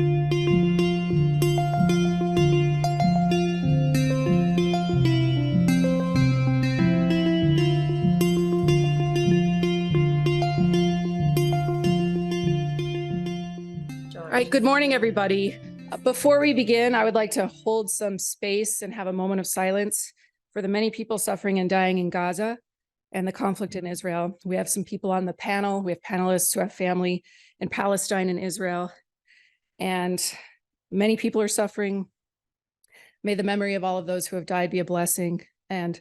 All right, good morning, everybody. Before we begin, I would like to hold some space and have a moment of silence for the many people suffering and dying in Gaza and the conflict in Israel. We have some people on the panel. We have panelists who have family in Palestine and Israel, and many people are suffering. May the memory of all of those who have died be a blessing. And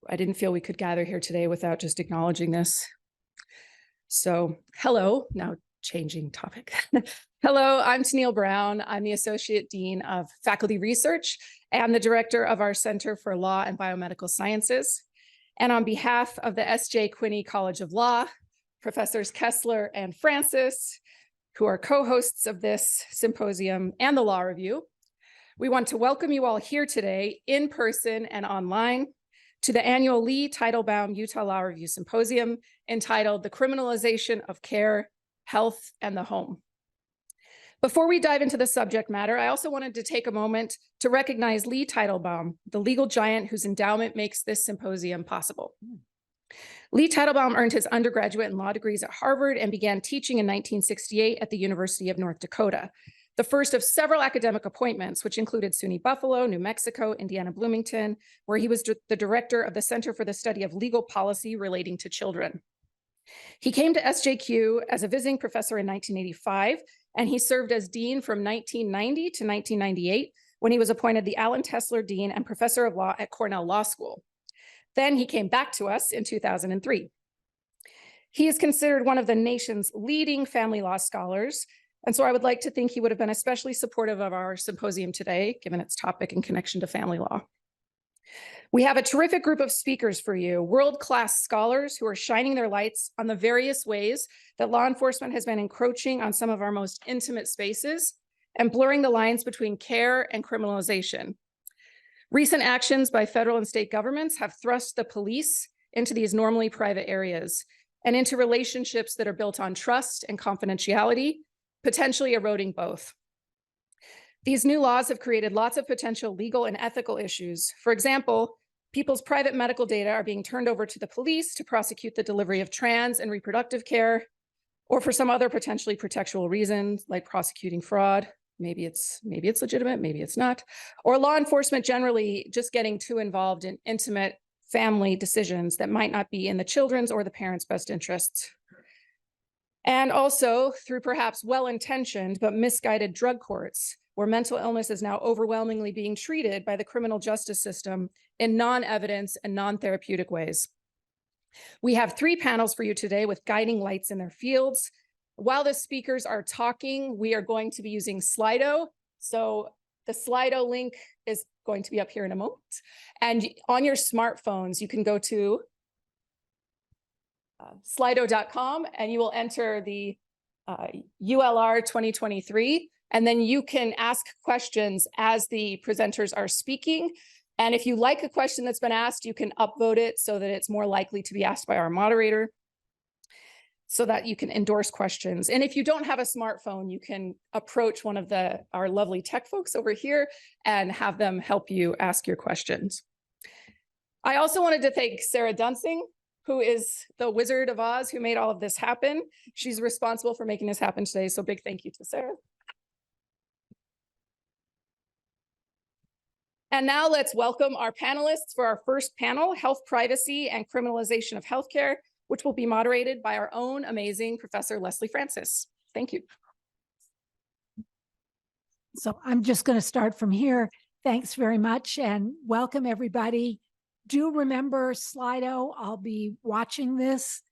I didn't feel we could gather here today without just acknowledging this. So, hello, now changing topic. Hello, I'm Teitelbaum Brown. I'm the Associate Dean of Faculty Research and the Director of our Center for Law and Biomedical Sciences. And on behalf of the S.J. Quinney College of Law, Professors Kessler and Francis, who are co-hosts of this symposium and the Law Review, we want to welcome you all here today in person and online to the annual Lee Teitelbaum Utah Law Review Symposium entitled The Criminalization of Care, Health, and the Home. Before we dive into the subject matter, I also wanted to take a moment to recognize Lee Teitelbaum, the legal giant whose endowment makes this symposium possible. Lee Teitelbaum earned his undergraduate and law degrees at Harvard and began teaching in 1968 at the University of North Dakota, the first of several academic appointments, which included SUNY Buffalo, New Mexico, Indiana Bloomington, where he was the director of the Center for the Study of Legal Policy Relating to Children. He came to SJQ as a visiting professor in 1985, and he served as dean from 1990 to 1998, when he was appointed the Alan Tesler Dean and Professor of Law at Cornell Law School. Then he came back to us in 2003. He is considered one of the nation's leading family law scholars, and so I would like to think he would have been especially supportive of our symposium today, given its topic and connection to family law. We have a terrific group of speakers for you, world-class scholars who are shining their lights on the various ways that law enforcement has been encroaching on some of our most intimate spaces and blurring the lines between care and criminalization. Recent actions by federal and state governments have thrust the police into these normally private areas and into relationships that are built on trust and confidentiality, potentially eroding both. These new laws have created lots of potential legal and ethical issues. For example, people's private medical data are being turned over to the police to prosecute the delivery of trans and reproductive care, or for some other potentially pretextual reasons, like prosecuting fraud. Maybe it's legitimate, maybe it's not. Or law enforcement generally just getting too involved in intimate family decisions that might not be in the children's or the parents' best interests. And also through perhaps well-intentioned but misguided drug courts, where mental illness is now overwhelmingly being treated by the criminal justice system in non-evidence and non-therapeutic ways. We have 3 panels for you today with guiding lights in their fields. While the speakers are talking, we are going to be using Slido. So the Slido link is going to be up here in a moment. And on your smartphones, you can go to slido.com and you will enter the ULR 2023. And then you can ask questions as the presenters are speaking. And if you like a question that's been asked, you can upvote it so that it's more likely to be asked by our moderator, so that you can endorse questions. And if you don't have a smartphone, you can approach one of our lovely tech folks over here and have them help you ask your questions. I also wanted to thank Sarah Duensing, who is the Wizard of Oz who made all of this happen. She's responsible for making this happen today, so big thank you to Sarah. And now let's welcome our panelists for our first panel, Health Privacy and Criminalization of Healthcare, which will be moderated by our own amazing Professor Leslie Francis. Thank you. So I'm just going to start from here. Thanks very much and welcome everybody. Do remember Slido, I'll be watching this.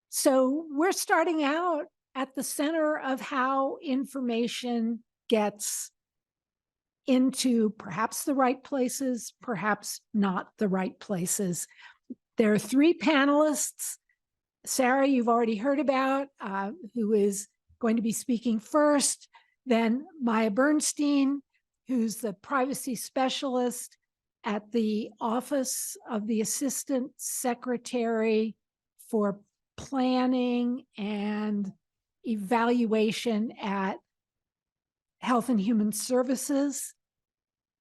So we're starting out at the center of how information gets into perhaps the right places, perhaps not the right places. There are 3 panelists. Sarah, you've already heard about, who is going to be speaking first. Then Maya Bernstein, who's the privacy specialist at the Office of the Assistant Secretary for Planning and Evaluation at Health and Human Services,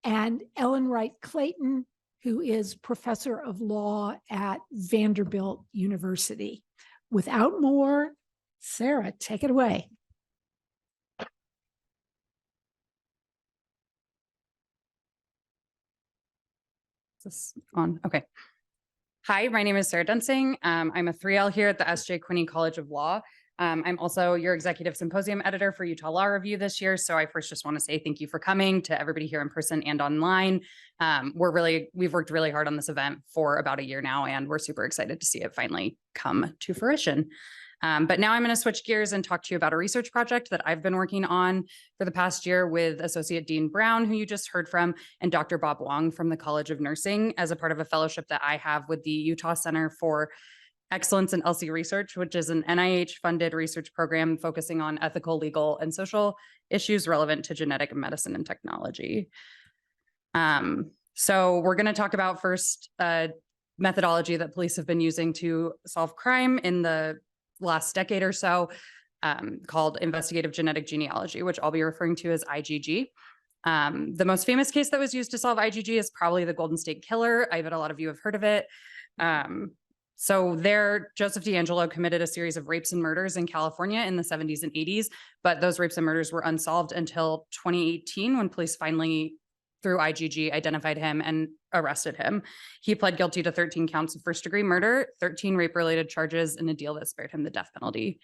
and Ellen Wright Clayton, who is professor of law at Vanderbilt University. Without more, Sarah, take it away. Is this on? Okay. Hi, my name is Sarah Duensing. I'm a 3L here at the S.J. Quinney College of Law. I'm also your executive symposium editor for Utah Law Review this year. So I first just want to say thank you for coming to everybody here in person and online. We've worked really hard on this event for about a year now, and we're super excited to see it finally come to fruition. But now I'm going to switch gears and talk to you about a research project that I've been working on for the past year with Associate Dean Brown, who you just heard from, and Dr. Bob Wong from the College of Nursing as a part of a fellowship that I have with the Utah Center for Excellence in LC Research, which is an NIH-funded research program focusing on ethical, legal, and social issues relevant to genetic medicine and technology. So we're going to talk about first methodology that police have been using to solve crime in the last decade or so, called investigative genetic genealogy, which I'll be referring to as IGG. The most famous case that was used to solve IGG is probably the Golden State Killer. I bet a lot of you have heard of it. So there, Joseph DeAngelo committed a series of rapes and murders in California in the 70s and 80s, but those rapes and murders were unsolved until 2018 when police finally, through IGG, identified him and arrested him. He pled guilty to 13 counts of first-degree murder, 13 rape-related charges, and a deal that spared him the death penalty.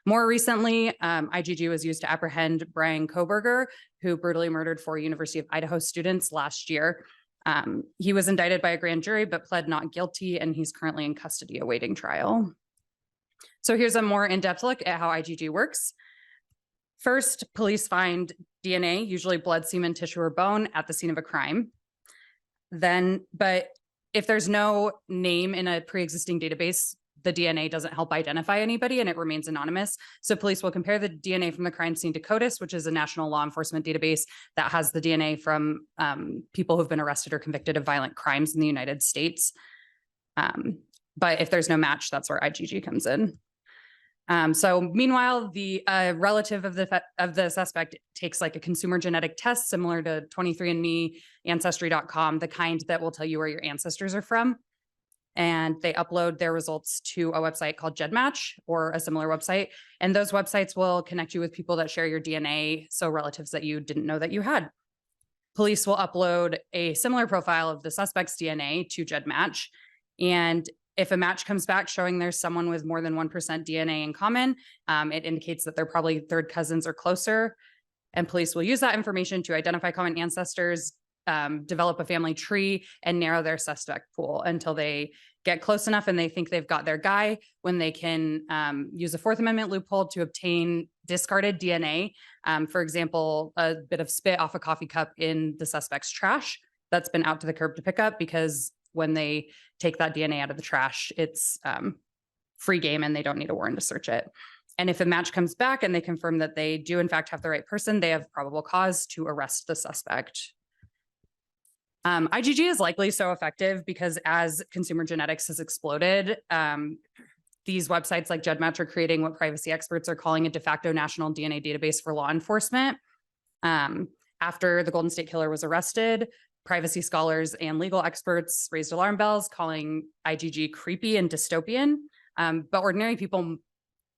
More recently, IGG was used to apprehend Brian Kohberger, who brutally murdered 4 University of Idaho students last year. He was indicted by a grand jury, but pled not guilty, and he's currently in custody awaiting trial. So here's a more in-depth look at how IGG works. First, police find DNA, usually blood, semen, tissue, or bone, at the scene of a crime. But if there's no name in a pre-existing database, the DNA doesn't help identify anybody and it remains anonymous. So police will compare the DNA from the crime scene to CODIS, which is a national law enforcement database that has the DNA from people who've been arrested or convicted of violent crimes in the United States. But if there's no match, that's where IGG comes in. So meanwhile, the relative of the suspect takes like a consumer genetic test similar to 23andMe, Ancestry.com, the kind that will tell you where your ancestors are from. And they upload their results to a website called GEDmatch or a similar website. And those websites will connect you with people that share your DNA, so relatives that you didn't know that you had. Police will upload a similar profile of the suspect's DNA to GEDmatch. And if a match comes back showing there's someone with more than 1% DNA in common, it indicates that they're probably third cousins or closer. And police will use that information to identify common ancestors, develop a family tree, and narrow their suspect pool until they get close enough and they think they've got their guy, when they can use a Fourth Amendment loophole to obtain discarded DNA. For example, a bit of spit off a coffee cup in the suspect's trash that's been out to the curb to pick up, because when they take that DNA out of the trash, it's free game and they don't need a warrant to search it. And if a match comes back and they confirm that they do in fact have the right person, they have probable cause to arrest the suspect. IGG is likely so effective because as consumer genetics has exploded, these websites like GEDmatch are creating what privacy experts are calling a de facto national DNA database for law enforcement. After the Golden State Killer was arrested, privacy scholars and legal experts raised alarm bells, calling IGG creepy and dystopian. But ordinary people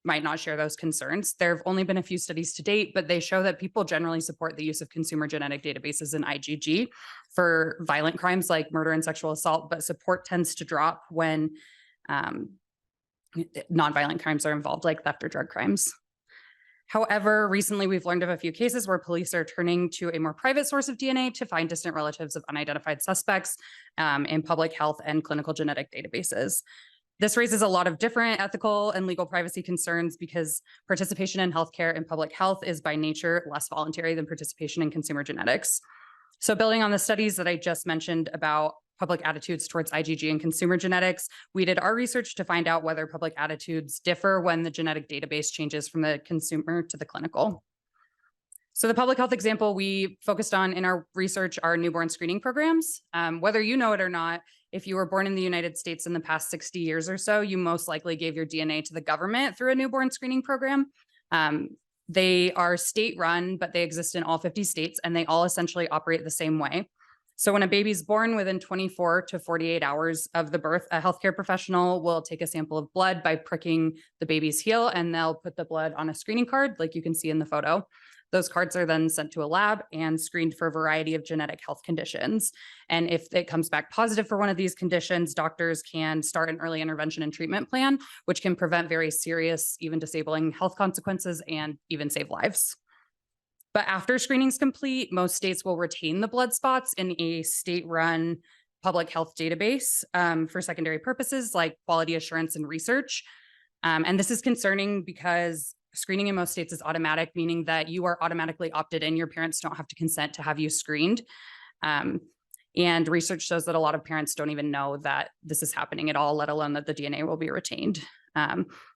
might not share those concerns. There have only been a few studies to date, but they show that people generally support the use of consumer genetic databases in IGG for violent crimes like murder and sexual assault, but support tends to drop when nonviolent crimes are involved, like theft or drug crimes. However, recently we've learned of a few cases where police are turning to a more private source of DNA to find distant relatives of unidentified suspects in public health and clinical genetic databases. This raises a lot of different ethical and legal privacy concerns because participation in healthcare and public health is by nature less voluntary than participation in consumer genetics. So building on the studies that I just mentioned about public attitudes towards IGG and consumer genetics, we did our research to find out whether public attitudes differ when the genetic database changes from the consumer to the clinical. So the public health example we focused on in our research are newborn screening programs. Whether you know it or not, if you were born in the United States in the past 60 years or so, you most likely gave your DNA to the government through a newborn screening program. They are state-run, but they exist in all 50 states, and they all essentially operate the same way. So when a baby's born, within 24 to 48 hours of the birth, a healthcare professional will take a sample of blood by pricking the baby's heel, and they'll put the blood on a screening card, like you can see in the photo. Those cards are then sent to a lab and screened for a variety of genetic health conditions. And if it comes back positive for one of these conditions, doctors can start an early intervention and treatment plan, which can prevent very serious, even disabling health consequences and even save lives. But after screening is complete, most states will retain the blood spots in a state-run public health database for secondary purposes like quality assurance and research. And this is concerning because screening in most states is automatic, meaning that you are automatically opted in. Your parents don't have to consent to have you screened. And research shows that a lot of parents don't even know that this is happening at all, let alone that the DNA will be retained.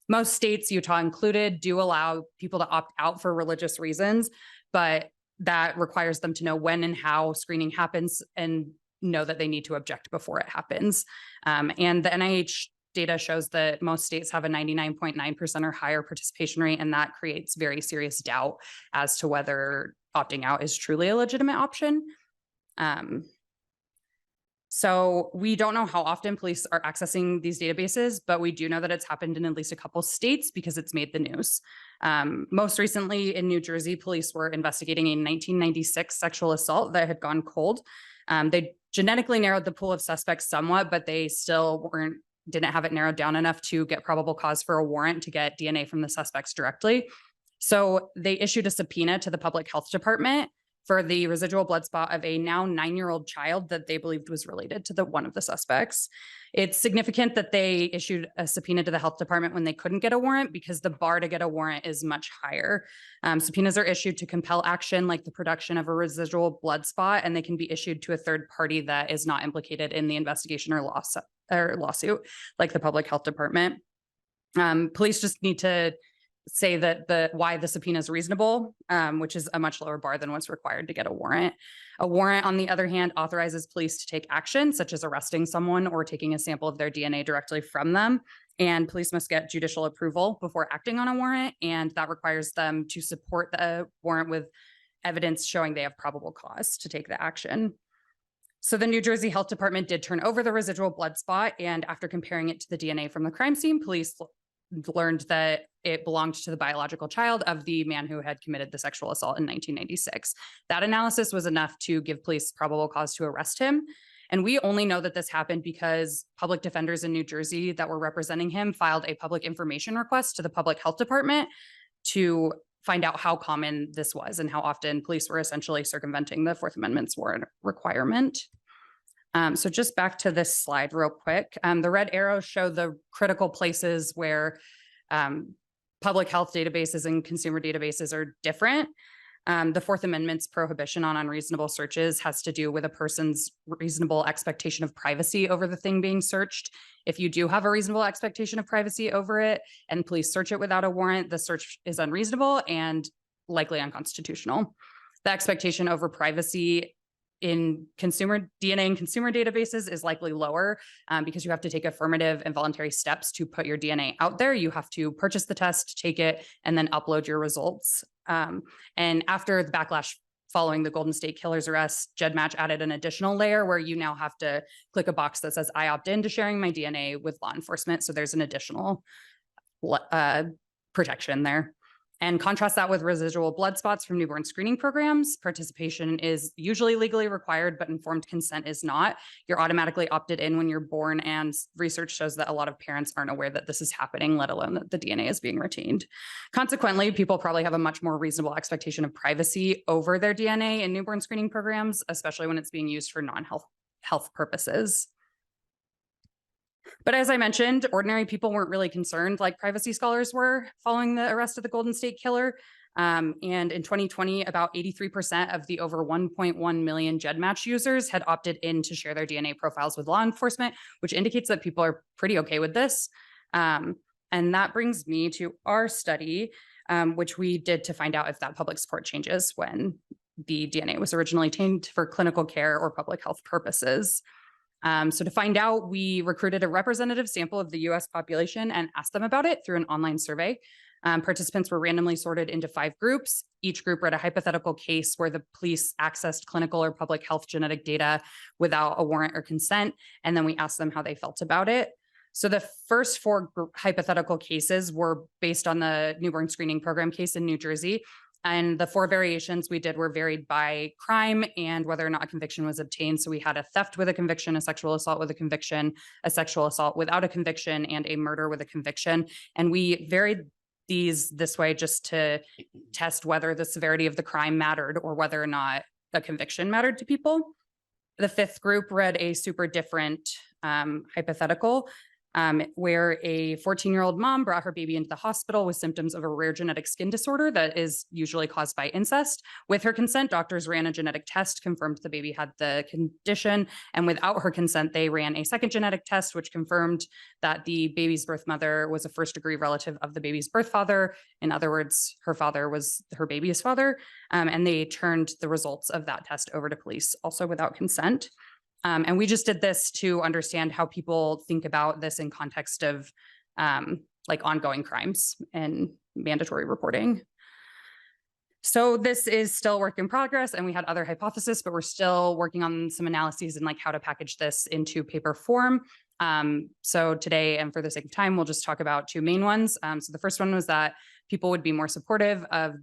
Most states, Utah included, do allow people to opt out for religious reasons, but that requires them to know when and how screening happens and know that they need to object before it happens. And the NIH data shows that most states have a 99.9% or higher participation rate, and that creates very serious doubt as to whether opting out is truly a legitimate option. So we don't know how often police are accessing these databases, but we do know that it's happened in at least a couple states because it's made the news. Most recently in New Jersey, police were investigating a 1996 sexual assault that had gone cold. They genetically narrowed the pool of suspects somewhat, but they still didn't have it narrowed down enough to get probable cause for a warrant to get DNA from the suspects directly. So they issued a subpoena to the public health department for the residual blood spot of a now 9-year-old child that they believed was related to one of the suspects. It's significant that they issued a subpoena to the health department when they couldn't get a warrant because the bar to get a warrant is much higher. Subpoenas are issued to compel action like the production of a residual blood spot, and they can be issued to a third party that is not implicated in the investigation or lawsuit, like the public health department. Police just need to say that why the subpoena is reasonable, which is a much lower bar than what's required to get a warrant. A warrant, on the other hand, authorizes police to take action, such as arresting someone or taking a sample of their DNA directly from them. And police must get judicial approval before acting on a warrant. And that requires them to support the warrant with evidence showing they have probable cause to take the action. So the New Jersey Health Department did turn over the residual blood spot. And after comparing it to the DNA from the crime scene, police learned that it belonged to the biological child of the man who had committed the sexual assault in 1996. That analysis was enough to give police probable cause to arrest him. And we only know that this happened because public defenders in New Jersey that were representing him filed a public information request to the public health department to find out how common this was and how often police were essentially circumventing the Fourth Amendment's warrant requirement. So just back to this slide real quick. The red arrows show the critical places where public health databases and consumer databases are different. The Fourth Amendment's prohibition on unreasonable searches has to do with a person's reasonable expectation of privacy over the thing being searched. If you do have a reasonable expectation of privacy over it and police search it without a warrant, the search is unreasonable and likely unconstitutional. The expectation over privacy in consumer DNA and consumer databases is likely lower because you have to take affirmative and voluntary steps to put your DNA out there. You have to purchase the test, take it, and then upload your results. And after the backlash following the Golden State Killer's arrest, GEDmatch added an additional layer where you now have to click a box that says, I opt in to sharing my DNA with law enforcement. So there's an additional protection there. And contrast that with residual blood spots from newborn screening programs. Participation is usually legally required, but informed consent is not. You're automatically opted in when you're born, and research shows that a lot of parents aren't aware that this is happening, let alone that the DNA is being retained. Consequently, people probably have a much more reasonable expectation of privacy over their DNA in newborn screening programs, especially when it's being used for non-health purposes. But as I mentioned, ordinary people weren't really concerned like privacy scholars were following the arrest of the Golden State Killer. And in 2020, about 83% of the over 1.1 million GEDmatch users had opted in to share their DNA profiles with law enforcement, which indicates that people are pretty okay with this. And that brings me to our study, which we did to find out if that public support changes when the DNA was originally obtained for clinical care or public health purposes. So to find out, we recruited a representative sample of the US population and asked them about it through an online survey. Participants were randomly sorted into 5 groups. Each group read a hypothetical case where the police accessed clinical or public health genetic data without a warrant or consent, and then we asked them how they felt about it. So the first 4 hypothetical cases were based on the newborn screening program case in New Jersey. And the 4 variations we did were varied by crime and whether or not a conviction was obtained. So we had a theft with a conviction, a sexual assault with a conviction, a sexual assault without a conviction, and a murder with a conviction. And we varied these this way just to test whether the severity of the crime mattered or whether or not a conviction mattered to people. The 5th group read a super different hypothetical where a 14-year-old mom brought her baby into the hospital with symptoms of a rare genetic skin disorder that is usually caused by incest. With her consent, doctors ran a genetic test, confirmed the baby had the condition, and without her consent, they ran a second genetic test, which confirmed that the baby's birth mother was a first-degree relative of the baby's birth father. In other words, her father was her baby's father, and they turned the results of that test over to police, also without consent. And we just did this to understand how people think about this in context of like ongoing crimes and mandatory reporting. So this is still work in progress, and we had other hypotheses, but we're still working on some analyses and like how to package this into paper form. So today, and for the sake of time, we'll just talk about 2 main ones. So the first one was that people would be more supportive of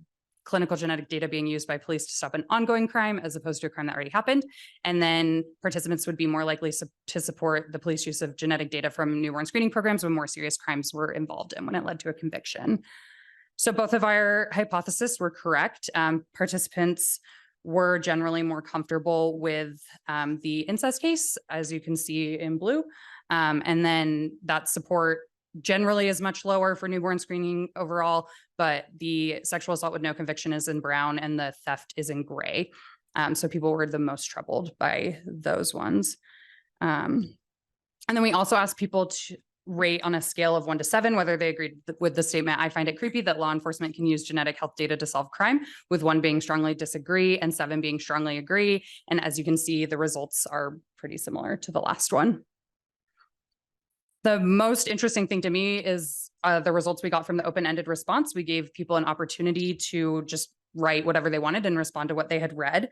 clinical genetic data being used by police to stop an ongoing crime as opposed to a crime that already happened. And then participants would be more likely to support the police use of genetic data from newborn screening programs when more serious crimes were involved and when it led to a conviction. So both of our hypotheses were correct. Participants were generally more comfortable with the incest case, as you can see in blue. And then that support generally is much lower for newborn screening overall, but the sexual assault with no conviction is in brown and the theft is in gray. So people were the most troubled by those ones. And then we also asked people to rate on a scale of 1 to 7 whether they agreed with the statement, "I find it creepy that law enforcement can use genetic health data to solve crime," with 1 being strongly disagree and 7 being strongly agree. And as you can see, the results are pretty similar to the last one. The most interesting thing to me is the results we got from the open-ended response. We gave people an opportunity to just write whatever they wanted and respond to what they had read.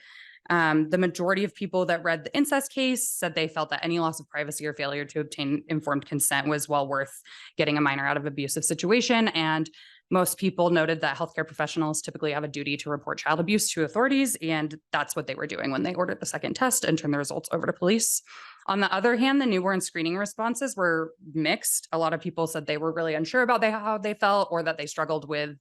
The majority of people that read the incest case said they felt that any loss of privacy or failure to obtain informed consent was well worth getting a minor out of abusive situation. And most people noted that healthcare professionals typically have a duty to report child abuse to authorities, and that's what they were doing when they ordered the second test and turned the results over to police. On the other hand, the newborn screening responses were mixed. A lot of people said they were really unsure about how they felt, or that they struggled with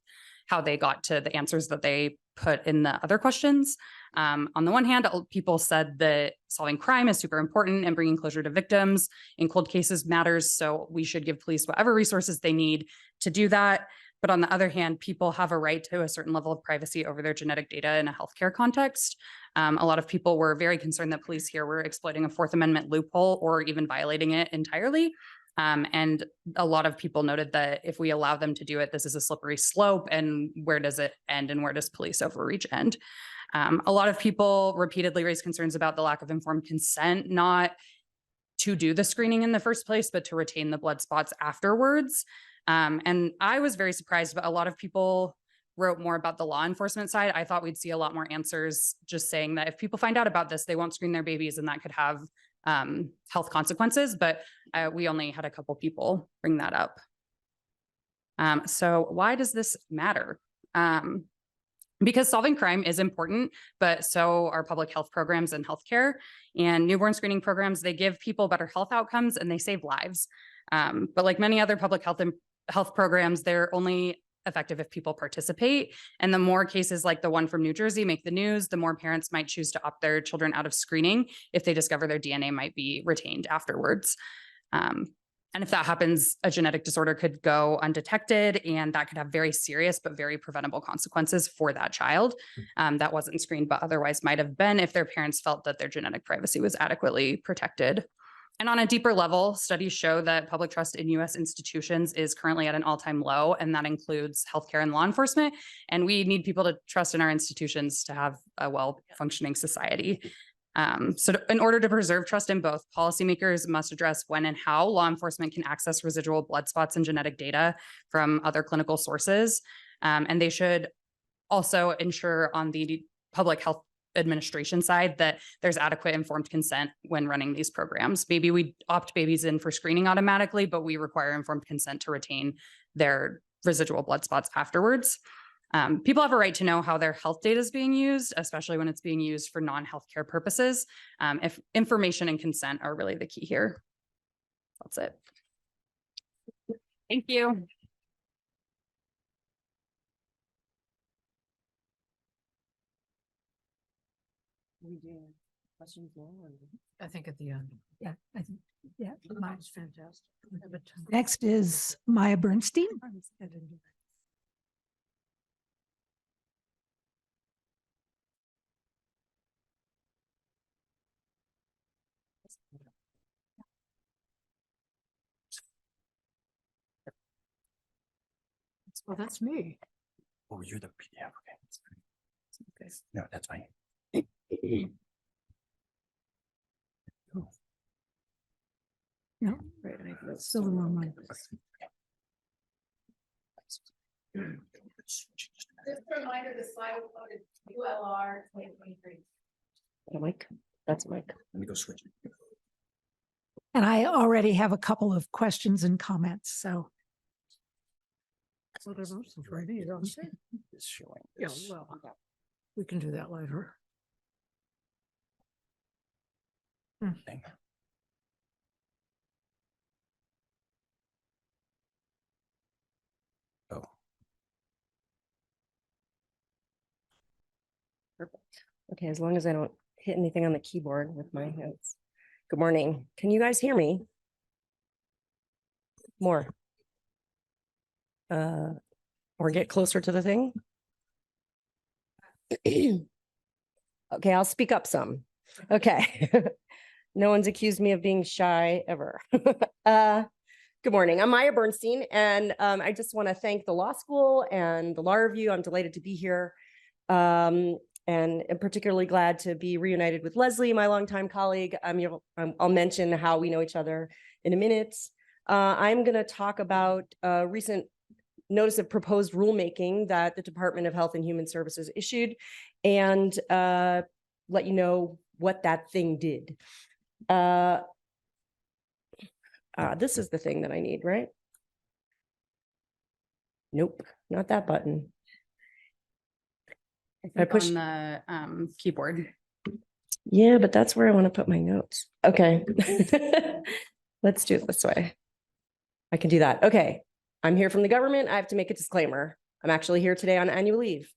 how they got to the answers that they put in the other questions. On the one hand, people said that solving crime is super important and bringing closure to victims in cold cases matters. So we should give police whatever resources they need to do that. But on the other hand, people have a right to a certain level of privacy over their genetic data in a healthcare context. A lot of people were very concerned that police here were exploiting a Fourth Amendment loophole or even violating it entirely. And a lot of people noted that if we allow them to do it, this is a slippery slope. And where does it end and where does police overreach end? A lot of people repeatedly raised concerns about the lack of informed consent, not to do the screening in the first place, but to retain the blood spots afterwards. And I was very surprised, but a lot of people wrote more about the law enforcement side. I thought we'd see a lot more answers just saying that if people find out about this, they won't screen their babies, and that could have health consequences. But we only had a couple people bring that up. So why does this matter? Because solving crime is important, but so are public health programs and healthcare. And newborn screening programs, they give people better health outcomes and they save lives. But like many other public health programs, they're only effective if people participate. And the more cases like the one from New Jersey make the news, the more parents might choose to opt their children out of screening if they discover their DNA might be retained afterwards. And if that happens, a genetic disorder could go undetected, and that could have very serious but very preventable consequences for that child that wasn't screened but otherwise might have been if their parents felt that their genetic privacy was adequately protected. And on a deeper level, studies show that public trust in U.S. institutions is currently at an all-time low, and that includes healthcare and law enforcement. And we need people to trust in our institutions to have a well-functioning society. In order to preserve trust in both, policymakers must address when and how law enforcement can access residual blood spots and genetic data from other clinical sources. And they should also ensure on the public health administration side that there's adequate informed consent when running these programs. Maybe we opt babies in for screening automatically, but we require informed consent to retain their residual blood spots afterwards. People have a right to know how their health data is being used, especially when it's being used for non-healthcare purposes. If information and consent are really the key here. That's it. Thank you. We do questions now. I think at the end. Yeah, I think, yeah. Mine's fantastic. Next is Maya Bernstein. Well, that's me. Oh, you're the PDF. Okay. No, that's fine. No, Right, I think that's still the wrong one. Just a reminder, the slide was loaded ULR 2023. Mike, that's Mike. Let me go switch. And I already have a couple of questions and comments, so. whatever. It's ready, you don't say. It's showing. Yeah, this. well, we can do that later. Thing. Oh. Perfect. Okay, as long as I don't hit anything on the keyboard with my hands. Good morning. Can you guys hear me? More. Or get closer to the thing. Okay, I'll speak up some. Okay. No one's accused me of being shy ever. Good morning. I'm Maya Bernstein, and I just want to thank the law school and the law review. I'm delighted to be here. And I'm particularly glad to be reunited with Leslie, my longtime colleague. I'll mention how we know each other in a minute. I'm going to talk about a recent notice of proposed rulemaking that the Department of Health and Human Services issued, and let you know what that thing did. This is the thing that I need, right? Nope, not that button. I push on the keyboard. Yeah, but that's where I want to put my notes. Okay. Let's do it this way. I can do that. Okay. I'm here from the government. I have to make a disclaimer. I'm actually here today on annual leave.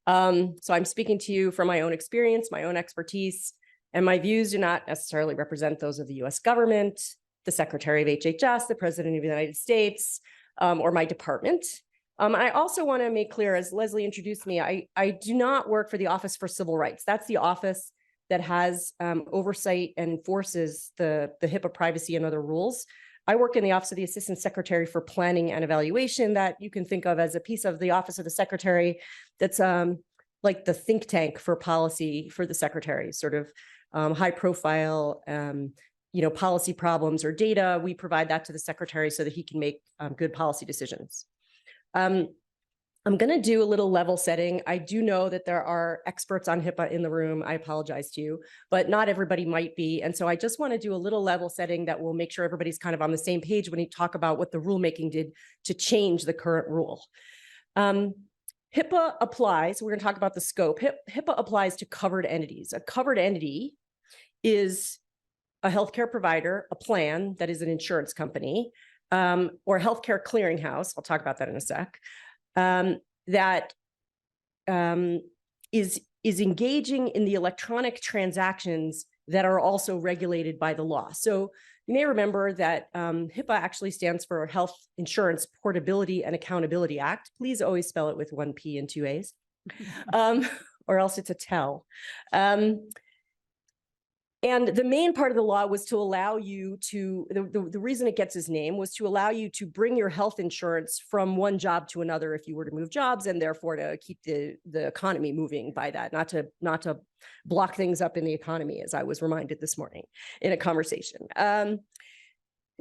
So I'm speaking to you from my own experience, my own expertise, and my views do not necessarily represent those of the US government, the Secretary of HHS, the President of the United States, or my department. I also want to make clear, as Leslie introduced me, I do not work for the Office for Civil Rights. That's the office that has oversight and enforces the HIPAA privacy and other rules. I work in the Office of the Assistant Secretary for Planning and Evaluation, that you can think of as a piece of the Office of the Secretary that's like the think tank for policy for the Secretary, sort of high profile, policy problems or data. We provide that to the Secretary so that he can make good policy decisions. I'm going to do a little level setting. I do know that there are experts on HIPAA in the room. I apologize to you, but not everybody might be. And so I just want to do a little level setting that will make sure everybody's kind of on the same page when you talk about what the rulemaking did to change the current rule. HIPAA applies, we're going to talk about the scope. HIPAA applies to covered entities. A covered entity is a healthcare provider, a plan that is an insurance company, or healthcare clearinghouse. I'll talk about that in a sec. That is engaging in the electronic transactions that are also regulated by the law. So you may remember that HIPAA actually stands for Health Insurance Portability and Accountability Act. Please always spell it with one P and two A's, or else it's a tell. And the main part of the law was to allow you to, the reason it gets its name was to allow you to bring your health insurance from one job to another if you were to move jobs, and therefore to keep the economy moving by that, not to block things up in the economy, as I was reminded this morning in a conversation.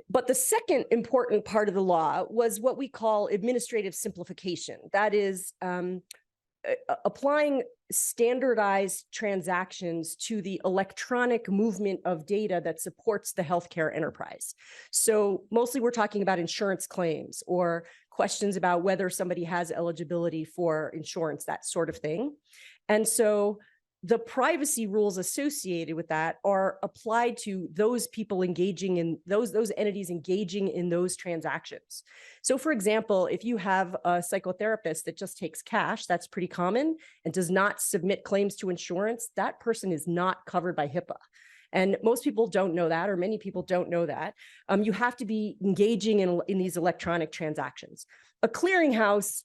But the second important part of the law was what we call administrative simplification. That is, applying standardized transactions to the electronic movement of data that supports the healthcare enterprise. So mostly we're talking about insurance claims or questions about whether somebody has eligibility for insurance, that sort of thing. And so the privacy rules associated with that are applied to those people engaging in those entities engaging in those transactions. So for example, if you have a psychotherapist that just takes cash, that's pretty common, and does not submit claims to insurance, that person is not covered by HIPAA. And most people don't know that, or many people don't know that. You have to be engaging in these electronic transactions. A clearinghouse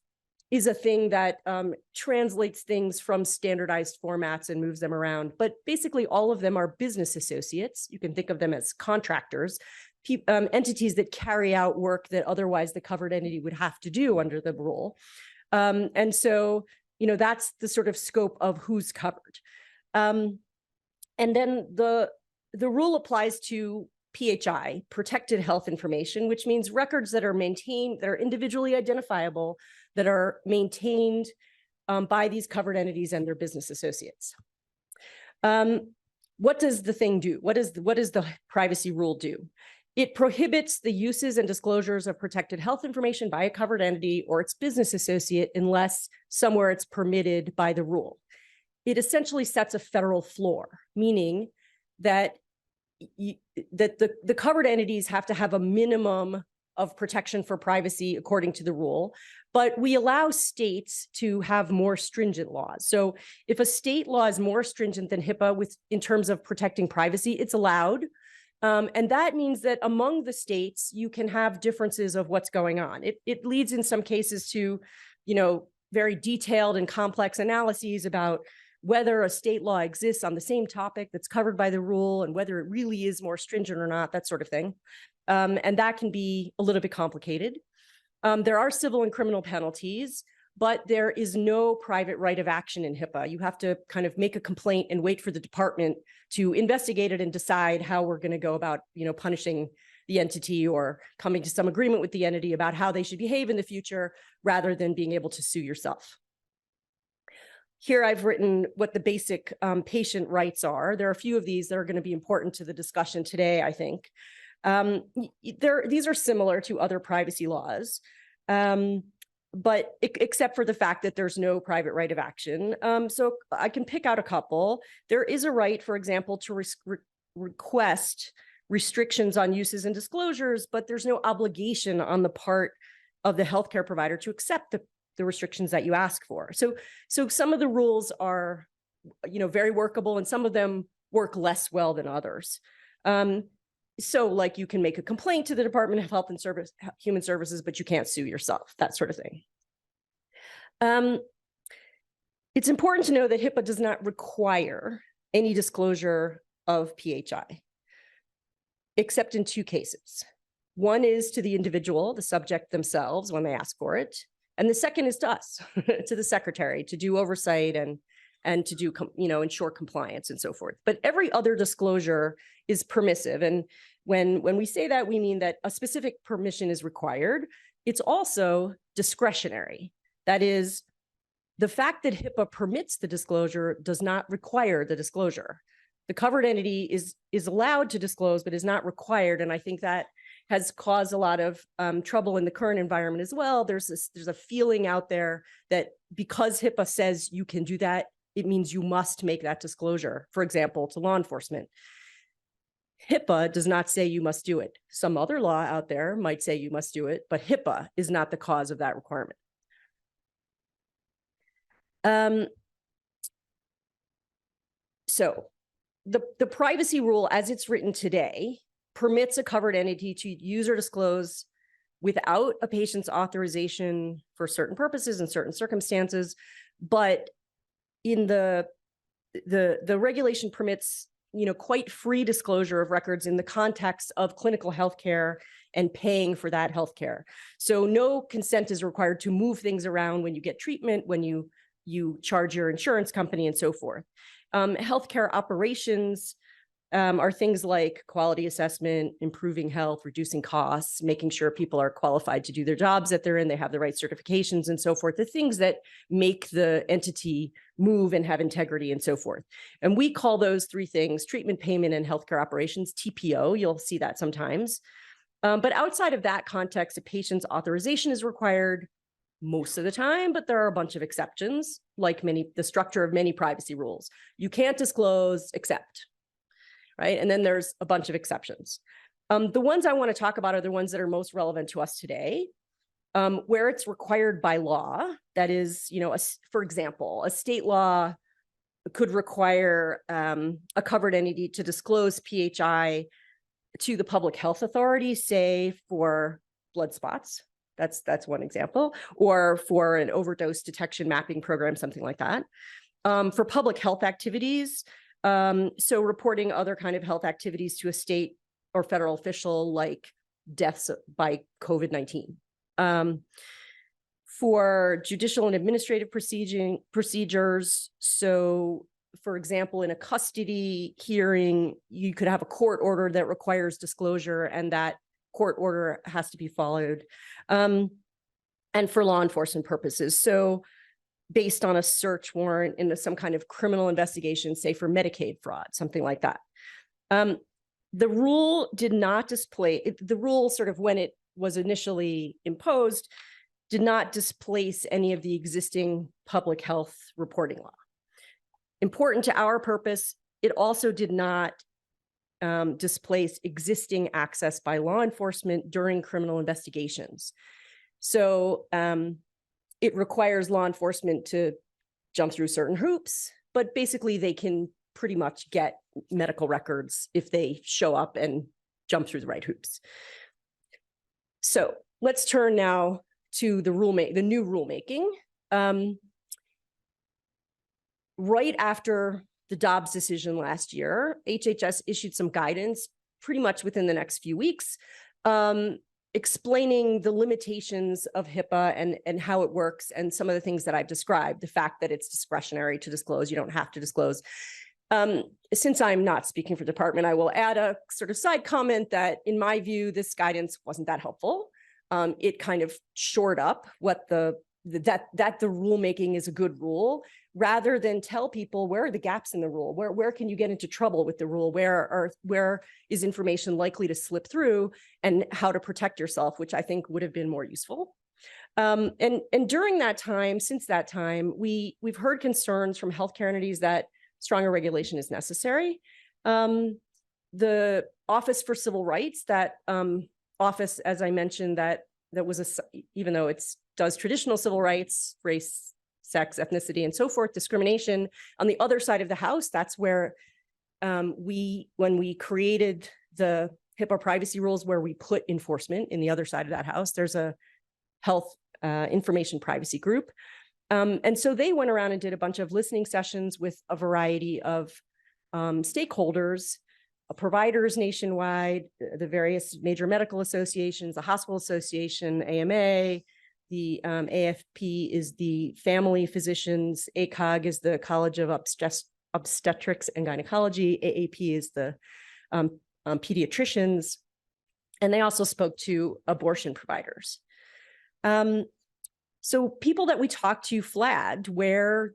is a thing that translates things from standardized formats and moves them around. But basically, all of them are business associates. You can think of them as contractors, entities that carry out work that otherwise the covered entity would have to do under the rule. And so, that's the sort of scope of who's covered. And then the rule applies to PHI, protected health information, which means records that are maintained, that are individually identifiable, that are maintained by these covered entities and their business associates. What does the thing do? What does the privacy rule do? It prohibits the uses and disclosures of protected health information by a covered entity or its business associate unless somewhere it's permitted by the rule. It essentially sets a federal floor, meaning that the covered entities have to have a minimum of protection for privacy according to the rule, but we allow states to have more stringent laws. So if a state law is more stringent than HIPAA in terms of protecting privacy, it's allowed. And that means that among the states, you can have differences of what's going on. It leads in some cases to, very detailed and complex analyses about whether a state law exists on the same topic that's covered by the rule and whether it really is more stringent or not, that sort of thing. And that can be a little bit complicated. There are civil and criminal penalties, but there is no private right of action in HIPAA. You have to kind of make a complaint and wait for the department to investigate it and decide how we're going to go about, punishing the entity or coming to some agreement with the entity about how they should behave in the future, rather than being able to sue yourself. Here I've written what the basic patient rights are. There are a few of these that are going to be important to the discussion today, I think. These are similar to other privacy laws, but except for the fact that there's no private right of action. So I can pick out a couple. There is a right, for example, to request restrictions on uses and disclosures, but there's no obligation on the part of the healthcare provider to accept the restrictions that you ask for. So some of the rules are, very workable, and some of them work less well than others. So like you can make a complaint to the Department of Health and Human Services, but you can't sue yourself, that sort of thing. It's important to know that HIPAA does not require any disclosure of PHI, except in two cases. One is to the individual, the subject themselves, when they ask for it. And the second is to us, to the secretary, to do oversight and to do, ensure compliance and so forth. But every other disclosure is permissive. And when we say that, we mean that a specific permission is required. It's also discretionary. That is, the fact that HIPAA permits the disclosure does not require the disclosure. The covered entity is allowed to disclose, but is not required. And I think that has caused a lot of trouble in the current environment as well. There's a feeling out there that because HIPAA says you can do that, it means you must make that disclosure, for example, to law enforcement. HIPAA does not say you must do it. Some other law out there might say you must do it, but HIPAA is not the cause of that requirement. So the privacy rule as it's written today permits a covered entity to use or disclose without a patient's authorization for certain purposes and certain circumstances, but in the regulation permits quite free disclosure of records in the context of clinical healthcare and paying for that healthcare. So no consent is required to move things around when you get treatment, when you charge your insurance company and so forth. Healthcare operations are things like quality assessment, improving health, reducing costs, making sure people are qualified to do their jobs that they're in, they have the right certifications and so forth, the things that make the entity move and have integrity and so forth. And we call those three things: treatment, payment, and healthcare operations, TPO. You'll see that sometimes. But outside of that context, a patient's authorization is required most of the time, but there are a bunch of exceptions, like the structure of many privacy rules. You can't disclose except, right? And then there's a bunch of exceptions. The ones I want to talk about are the ones that are most relevant to us today, where it's required by law. That is, for example, a state law could require a covered entity to disclose PHI to the public health authority, say for blood spots. That's one example, or for an overdose detection mapping program, something like that. For public health activities, so reporting other kind of health activities to a state or federal official, like deaths by COVID-19. For judicial and administrative procedures, so for example, in a custody hearing, you could have a court order that requires disclosure, and that court order has to be followed. And for law enforcement purposes, so based on a search warrant into some kind of criminal investigation, say for Medicaid fraud, something like that. The rule did not the rule sort of when it was initially imposed, did not displace any of the existing public health reporting law. Important to our purpose, it also did not displace existing access by law enforcement during criminal investigations. So it requires law enforcement to jump through certain hoops, but basically they can pretty much get medical records if they show up and jump through the right hoops. So let's turn now to the new rulemaking. Right after the Dobbs decision last year, HHS issued some guidance pretty much within the next few weeks, explaining the limitations of HIPAA and how it works, and some of the things that I've described, the fact that it's discretionary to disclose, you don't have to disclose. Since I'm not speaking for the department, I will add a sort of side comment that in my view, this guidance wasn't that helpful. It kind of shored up what that the rulemaking is a good rule, rather than tell people where are the gaps in the rule, where can you get into trouble with the rule, where is information likely to slip through, and how to protect yourself, which I think would have been more useful. And during that time, since that time, we've heard concerns from healthcare entities that stronger regulation is necessary. The Office for Civil Rights, that office, as I mentioned, that was even though it's does traditional civil rights, race, sex, ethnicity, and so forth, discrimination. On the other side of the house, that's where when we created the HIPAA privacy rules, where we put enforcement in the other side of that house, there's a health information privacy group. And so they went around and did a bunch of listening sessions with a variety of stakeholders, providers nationwide, the various major medical associations, the Hospital Association, AMA, the AFP is the family physicians, ACOG is the College of Obstetrics and Gynecology, AAP is the pediatricians, and they also spoke to abortion providers. So people that we talked to flagged where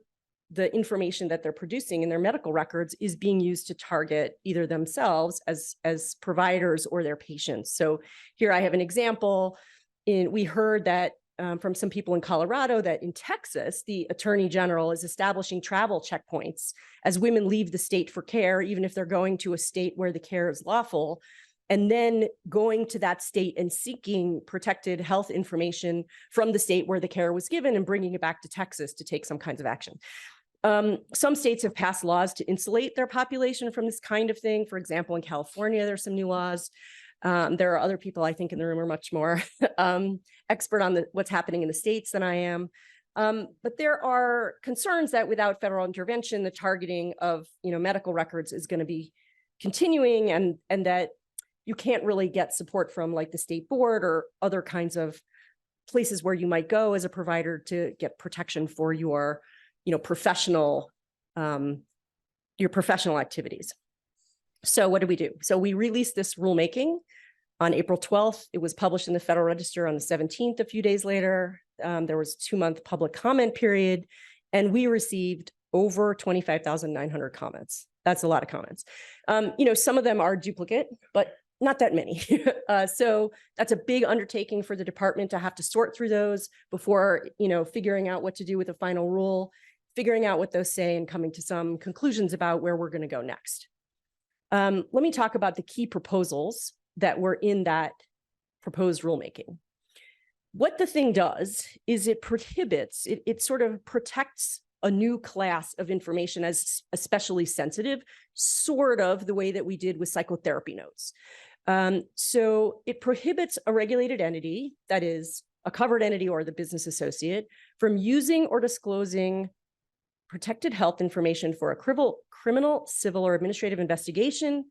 the information that they're producing in their medical records is being used to target either themselves as providers or their patients. So here I have an example. We heard that from some people in Colorado that in Texas, the Attorney General is establishing travel checkpoints as women leave the state for care, even if they're going to a state where the care is lawful, and then going to that state and seeking protected health information from the state where the care was given and bringing it back to Texas to take some kinds of action. Some states have passed laws to insulate their population from this kind of thing. For example, in California, there's some new laws. There are other people, I think, in the room are much more expert on what's happening in the states than I am. But there are concerns that without federal intervention, the targeting of medical records is going to be continuing, and that you can't really get support from like the state board or other kinds of places where you might go as a provider to get protection for your, professional activities. So what did we do? So we released this rulemaking on April 12th. It was published in the Federal Register on the 17th, a few days later. There was a 2-month public comment period, and we received over 25,900 comments. That's a lot of comments. Some of them are duplicate, but not that many. So that's a big undertaking for the department to have to sort through those before, figuring out what to do with the final rule, figuring out what those say, and coming to some conclusions about where we're going to go next. Let me talk about the key proposals that were in that proposed rulemaking. What the thing does is it prohibits, it sort of protects a new class of information as especially sensitive, sort of the way that we did with psychotherapy notes. So it prohibits a regulated entity, that is a covered entity or the business associate, from using or disclosing protected health information for a criminal, civil, or administrative investigation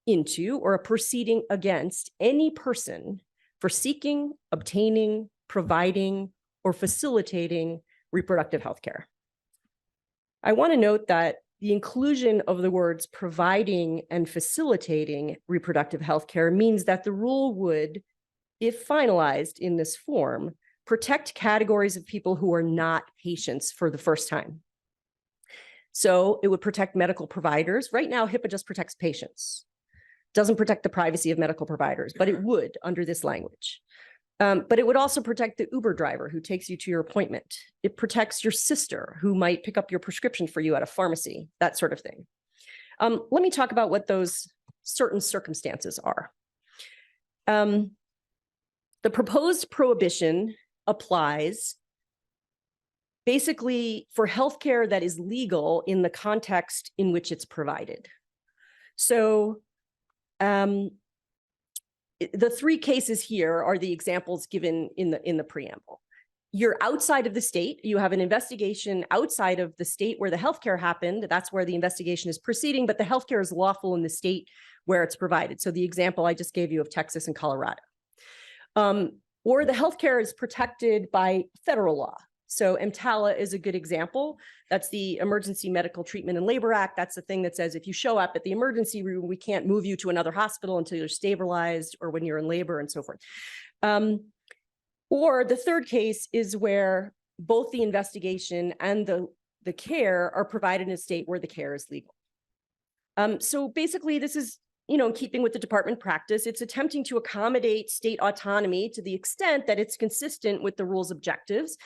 into or a proceeding against any person for seeking, obtaining, providing, or facilitating reproductive health care. I want to note that the inclusion of the words providing and facilitating reproductive health care means that the rule would, if finalized in this form, protect categories of people who are not patients for the first time. So it would protect medical providers. Right now, HIPAA just protects patients. Doesn't protect the privacy of medical providers, but it would under this language. But it would also protect the Uber driver who takes you to your appointment. It protects your sister who might pick up your prescription for you at a pharmacy, that sort of thing. Let me talk about what those certain circumstances are. The proposed prohibition applies basically for healthcare that is legal in the context in which it's provided. So the 3 cases here are the examples given in the preamble. You're outside of the state. You have an investigation outside of the state where the healthcare happened. That's where the investigation is proceeding, but the healthcare is lawful in the state where it's provided. So the example I just gave you of Texas and Colorado. Or the healthcare is protected by federal law. So EMTALA is a good example. That's the Emergency Medical Treatment and Labor Act. That's the thing that says if you show up at the emergency room, we can't move you to another hospital until you're stabilized or when you're in labor and so forth. Or the third case is where both the investigation and the care are provided in a state where the care is legal. So basically, this is, in keeping with the department practice. It's attempting to accommodate state autonomy to the extent that it's consistent with the rule's objectives.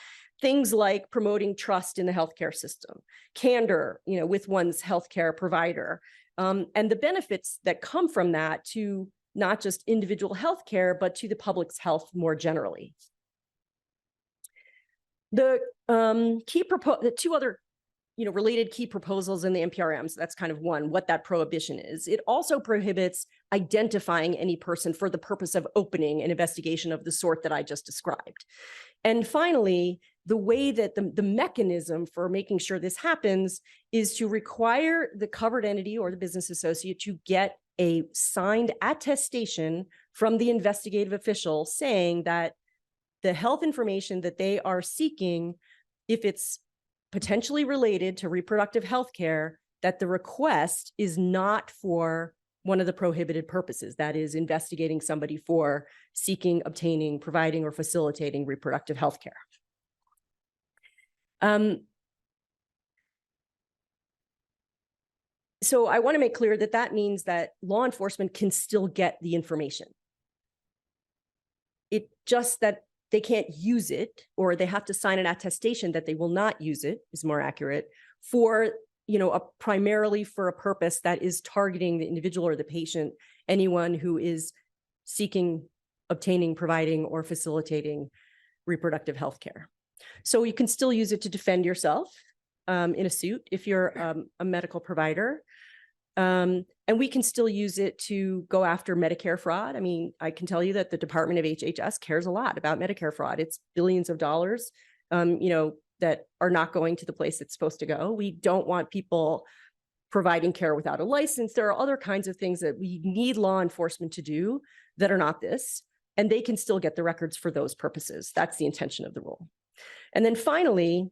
Things like promoting trust in the healthcare system, candor, with one's healthcare provider, and the benefits that come from that to not just individual healthcare, but to the public's health more generally. The 2 other, related key proposals in the NPRM. So that's kind of one, what that prohibition is. It also prohibits identifying any person for the purpose of opening an investigation of the sort that I just described. And finally, the way that the mechanism for making sure this happens is to require the covered entity or the business associate to get a signed attestation from the investigative official saying that the health information that they are seeking, if it's potentially related to reproductive health care, that the request is not for one of the prohibited purposes, that is investigating somebody for seeking, obtaining, providing, or facilitating reproductive health care. So I want to make clear that that means that law enforcement can still get the information. It just that they can't use it, or they have to sign an attestation that they will not use it, is more accurate, for, primarily for a purpose that is targeting the individual or the patient, anyone who is seeking, obtaining, providing, or facilitating reproductive health care. So you can still use it to defend yourself in a suit if you're a medical provider. And we can still use it to go after Medicare fraud. I mean, I can tell you that the Department of HHS cares a lot about Medicare fraud. It's billions of dollars, that are not going to the place it's supposed to go. We don't want people providing care without a license. There are other kinds of things that we need law enforcement to do that are not this, and they can still get the records for those purposes. That's the intention of the rule. And then finally,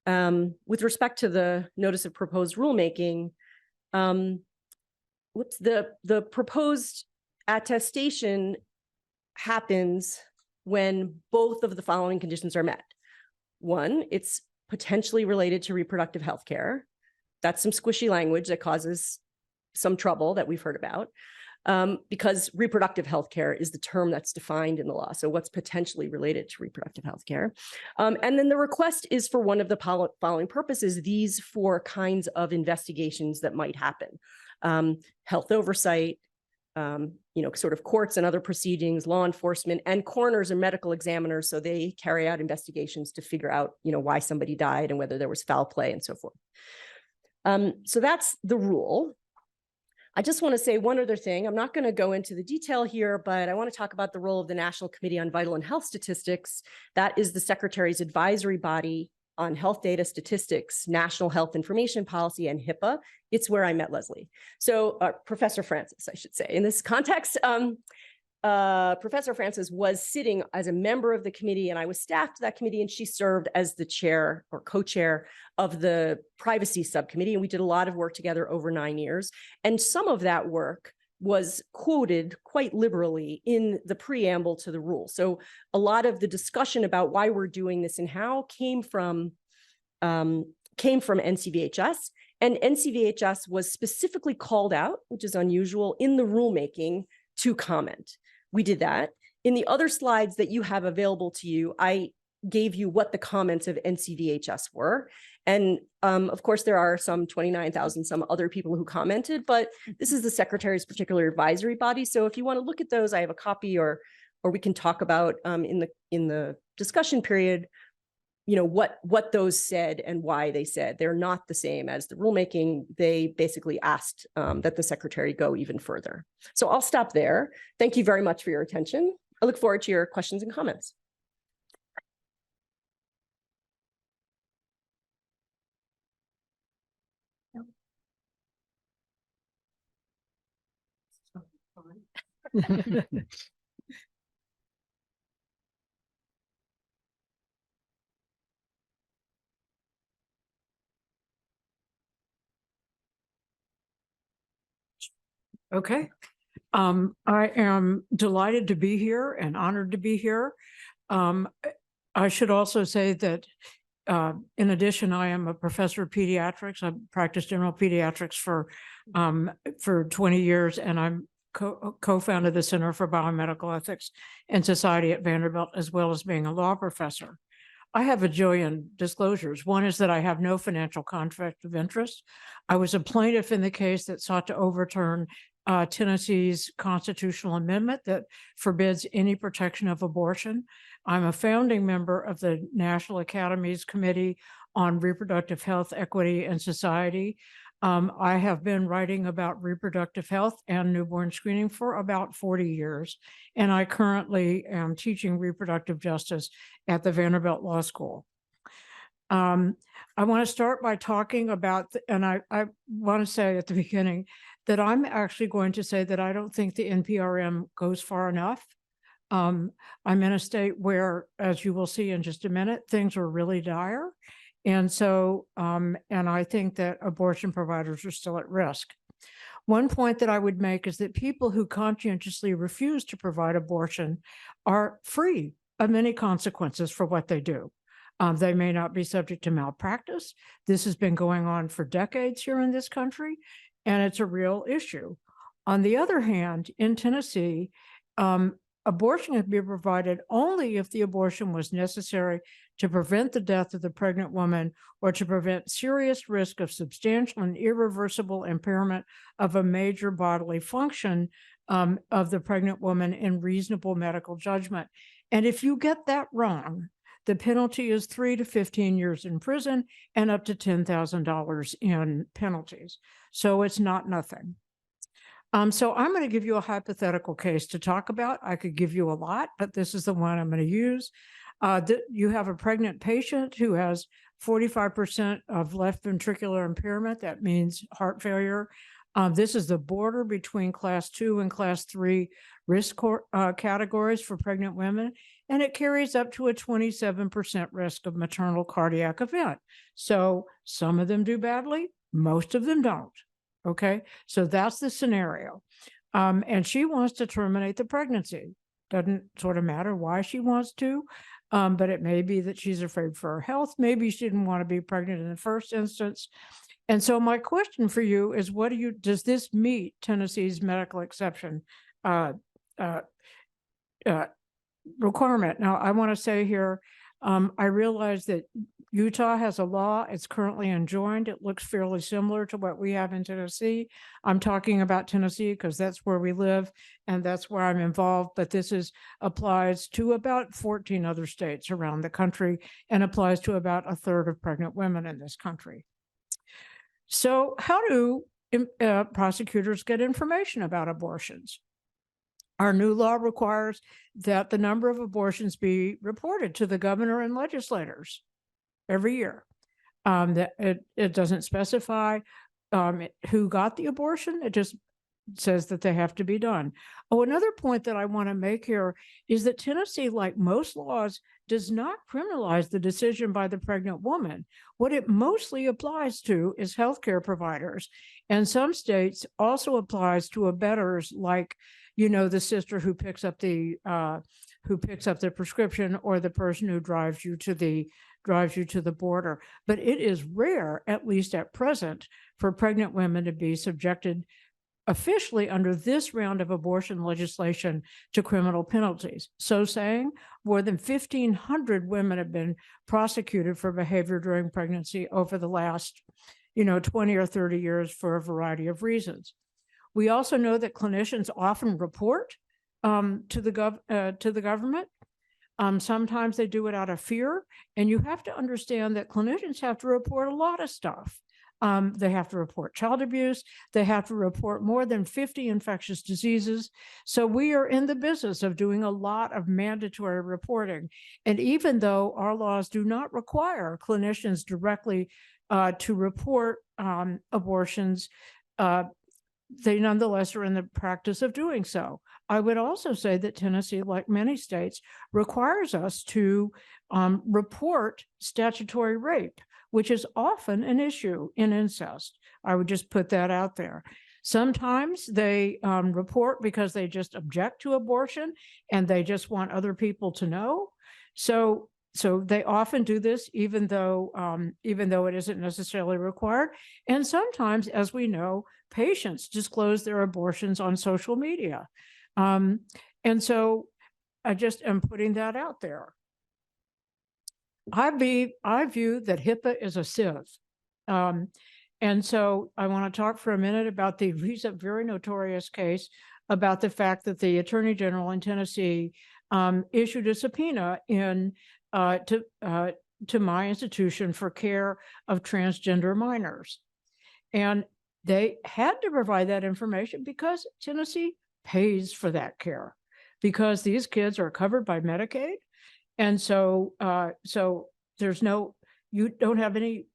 with respect to the notice of proposed rulemaking, the proposed attestation happens when both of the following conditions are met. One, it's potentially related to reproductive health care. That's some squishy language that causes some trouble that we've heard about, because reproductive health care is the term that's defined in the law. So what's potentially related to reproductive health care? And then the request is for one of the following purposes, these four kinds of investigations that might happen. Health oversight, sort of courts and other proceedings, law enforcement, and coroners and medical examiners. So they carry out investigations to figure out, why somebody died and whether there was foul play and so forth. So that's the rule. I just want to say one other thing. I'm not going to go into the detail here, but I want to talk about the role of the National Committee on Vital and Health Statistics. That is the Secretary's advisory body on health data statistics, national health information policy, and HIPAA. It's where I met Leslie. So Professor Francis, I should say. In this context, Professor Francis was sitting as a member of the committee, and I was staffed to that committee, and she served as the chair or co-chair of the privacy subcommittee. And we did a lot of work together over 9 years. And some of that work was quoted quite liberally in the preamble to the rule. So a lot of the discussion about why we're doing this and how came from NCVHS. And NCVHS was specifically called out, which is unusual, in the rulemaking to comment. We did that. In the other slides that you have available to you, I gave you what the comments of NCVHS were. And of course, there are some 29,000, some other people who commented, but this is the Secretary's particular advisory body. So if you want to look at those, I have a copy, or we can talk about in the discussion period, what those said and why they said. They're not the same as the rulemaking. They basically asked that the Secretary go even further. So I'll stop there. Thank you very much for your attention. I look forward to your questions and comments. Okay. I am delighted to be here and honored to be here. I should also say that in addition, I am a professor of pediatrics. I've practiced general pediatrics for 20 years, and I'm co-founded the Center for Biomedical Ethics and Society at Vanderbilt, as well as being a law professor. I have a jillion disclosures. One is that I have no financial conflict of interest. I was a plaintiff in the case that sought to overturn Tennessee's constitutional amendment that forbids any protection of abortion. I'm a founding member of the National Academy's Committee on Reproductive Health, Equity, and Society. I have been writing about reproductive health and newborn screening for about 40 years, and I currently am teaching reproductive justice at the Vanderbilt Law School. I want to start by talking about, and I want to say at the beginning that I'm actually going to say that I don't think the NPRM goes far enough. I'm in a state where, as you will see in just a minute, things are really dire. And so, and I think that abortion providers are still at risk. One point that I would make is that people who conscientiously refuse to provide abortion are free of many consequences for what they do. They may not be subject to malpractice. This has been going on for decades here in this country, and it's a real issue. On the other hand, in Tennessee, abortion can be provided only if the abortion was necessary to prevent the death of the pregnant woman or to prevent serious risk of substantial and irreversible impairment of a major bodily function of the pregnant woman in reasonable medical judgment. And if you get that wrong, the penalty is 3 to 15 years in prison and up to $10,000 in penalties. So it's not nothing. So I'm going to give you a hypothetical case to talk about. I could give you a lot, but this is the one I'm going to use. You have a pregnant patient who has 45% of left ventricular impairment. That means heart failure. This is the border between class 2 and class 3 risk categories for pregnant women, and it carries up to a 27% risk of maternal cardiac event. So some of them do badly, most of them don't. Okay, so that's the scenario. And she wants to terminate the pregnancy. Doesn't sort of matter why she wants to, but it may be that she's afraid for her health. Maybe she didn't want to be pregnant in the first instance. And so my question for you is, does this meet Tennessee's medical exception requirement? Now, I want to say here, I realize that Utah has a law. It's currently enjoined. It looks fairly similar to what we have in Tennessee. I'm talking about Tennessee because that's where we live and that's where I'm involved. But this applies to about 14 other states around the country and applies to about a third of pregnant women in this country. So how do prosecutors get information about abortions? Our new law requires that the number of abortions be reported to the governor and legislators every year. That it doesn't specify who got the abortion. It just says that they have to be done. Oh, another point that I want to make here is that Tennessee, like most laws, does not criminalize the decision by the pregnant woman. What it mostly applies to is healthcare providers. And some states also applies to abettors, like, you know, the sister who picks up the prescription, or the person who drives you to the border. But it is rare, at least at present, for pregnant women to be subjected officially under this round of abortion legislation to criminal penalties. So saying, more than 1,500 women have been prosecuted for behavior during pregnancy over the last, 20 or 30 years for a variety of reasons. We also know that clinicians often report to the government. Sometimes they do it out of fear, and you have to understand that clinicians have to report a lot of stuff. They have to report child abuse. They have to report more than 50 infectious diseases. So we are in the business of doing a lot of mandatory reporting. And even though our laws do not require clinicians directly to report abortions, they nonetheless are in the practice of doing so. I would also say that Tennessee, like many states, requires us to report statutory rape, which is often an issue in incest. I would just put that out there. Sometimes they report because they just object to abortion and they just want other people to know. So they often do this, even though it isn't necessarily required. And sometimes, as we know, patients disclose their abortions on social media. And so I just am putting that out there. I view that HIPAA is a sieve. And so I want to talk for a minute about the recent very notorious case about the fact that the Attorney General in Tennessee issued a subpoena to my institution for care of transgender minors. And they had to provide that information because Tennessee pays for that care, because these kids are covered by Medicaid. And so you don't have any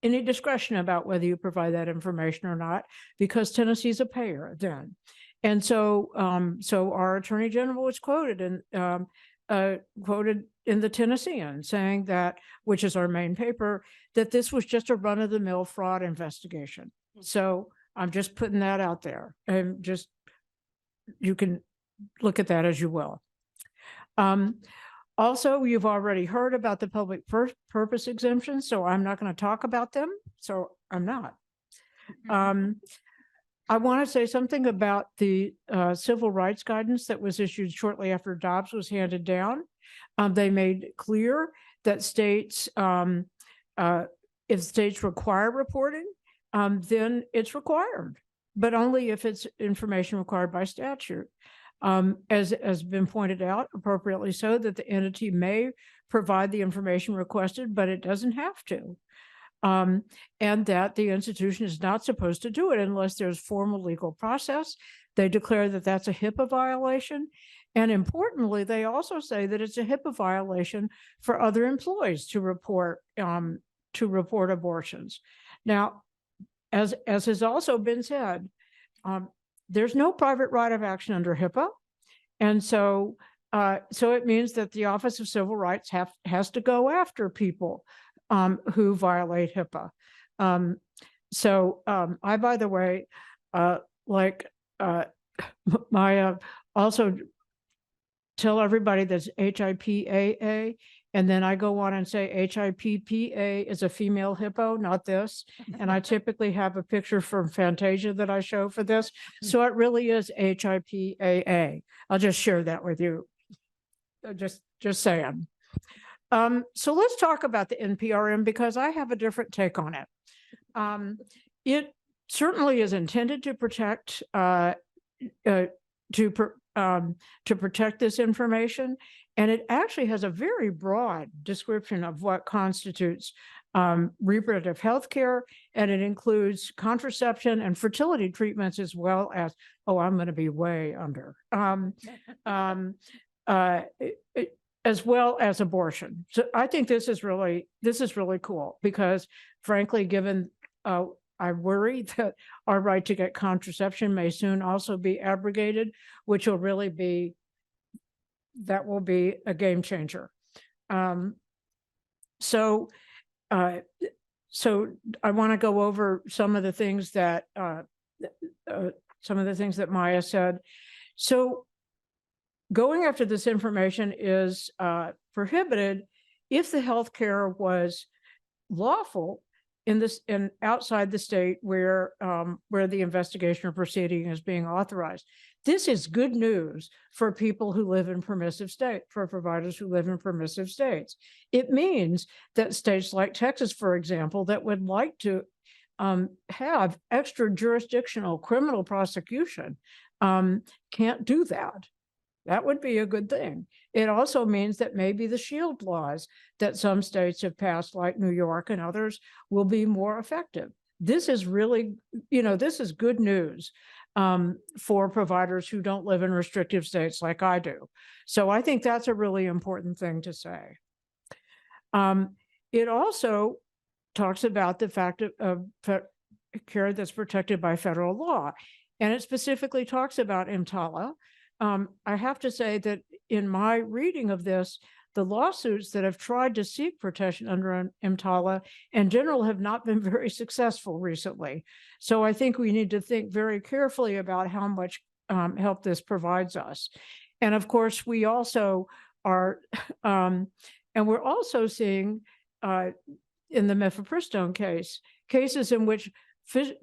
discretion about whether you provide that information or not, because Tennessee's a payer then. And so our Attorney General was quoted in the Tennessean saying that, which is our main paper, that this was just a run-of-the-mill fraud investigation. So I'm just putting that out there, and you can look at that as you will. Also, you've already heard about the public purpose exemptions, so I'm not going to talk about them. So I'm not. I want to say something about the civil rights guidance that was issued shortly after Dobbs was handed down. They made clear that states, if states require reporting, then it's required, but only if it's information required by statute. As has been pointed out, appropriately so, that the entity may provide the information requested, but it doesn't have to. And that the institution is not supposed to do it unless there's formal legal process. They declare that that's a HIPAA violation. And importantly, they also say that it's a HIPAA violation for other employees to report to report abortions. Now, as has also been said, there's no private right of action under HIPAA. And so it means that the Office of Civil Rights has to go after people who violate HIPAA. I, by the way, also tell everybody that's HIPAA, and then I go on and say HIPPA is a female hippo, not this. And I typically have a picture from Fantasia that I show for this. So it really is HIPAA. I'll just share that with you. Just saying. So let's talk about the NPRM, because I have a different take on it. It certainly is intended to protect to protect this information, and it actually has a very broad description of what constitutes reproductive health care, and it includes contraception and fertility treatments, as well as, oh, I'm going to be way under, as well as abortion. So I think this is really cool, because frankly, given I worry that our right to get contraception may soon also be abrogated, which will really be, that will be a game changer. So I want to go over some of the things that Maya said. So going after this information is prohibited if the healthcare was lawful in outside the state where the investigation or proceeding is being authorized. This is good news for people who live in permissive states, for providers who live in permissive states. It means that states like Texas, for example, that would like to have extra jurisdictional criminal prosecution can't do that. That would be a good thing. It also means that maybe the shield laws that some states have passed, like New York and others, will be more effective. This is really, this is good news for providers who don't live in restrictive states like I do. So I think that's a really important thing to say. It also talks about the fact of care that's protected by federal law. And it specifically talks about EMTALA. I have to say that in my reading of this, the lawsuits that have tried to seek protection under EMTALA in general have not been very successful recently. So I think we need to think very carefully about how much help this provides us. And of course, we also are, and we're also seeing in the mifepristone cases in which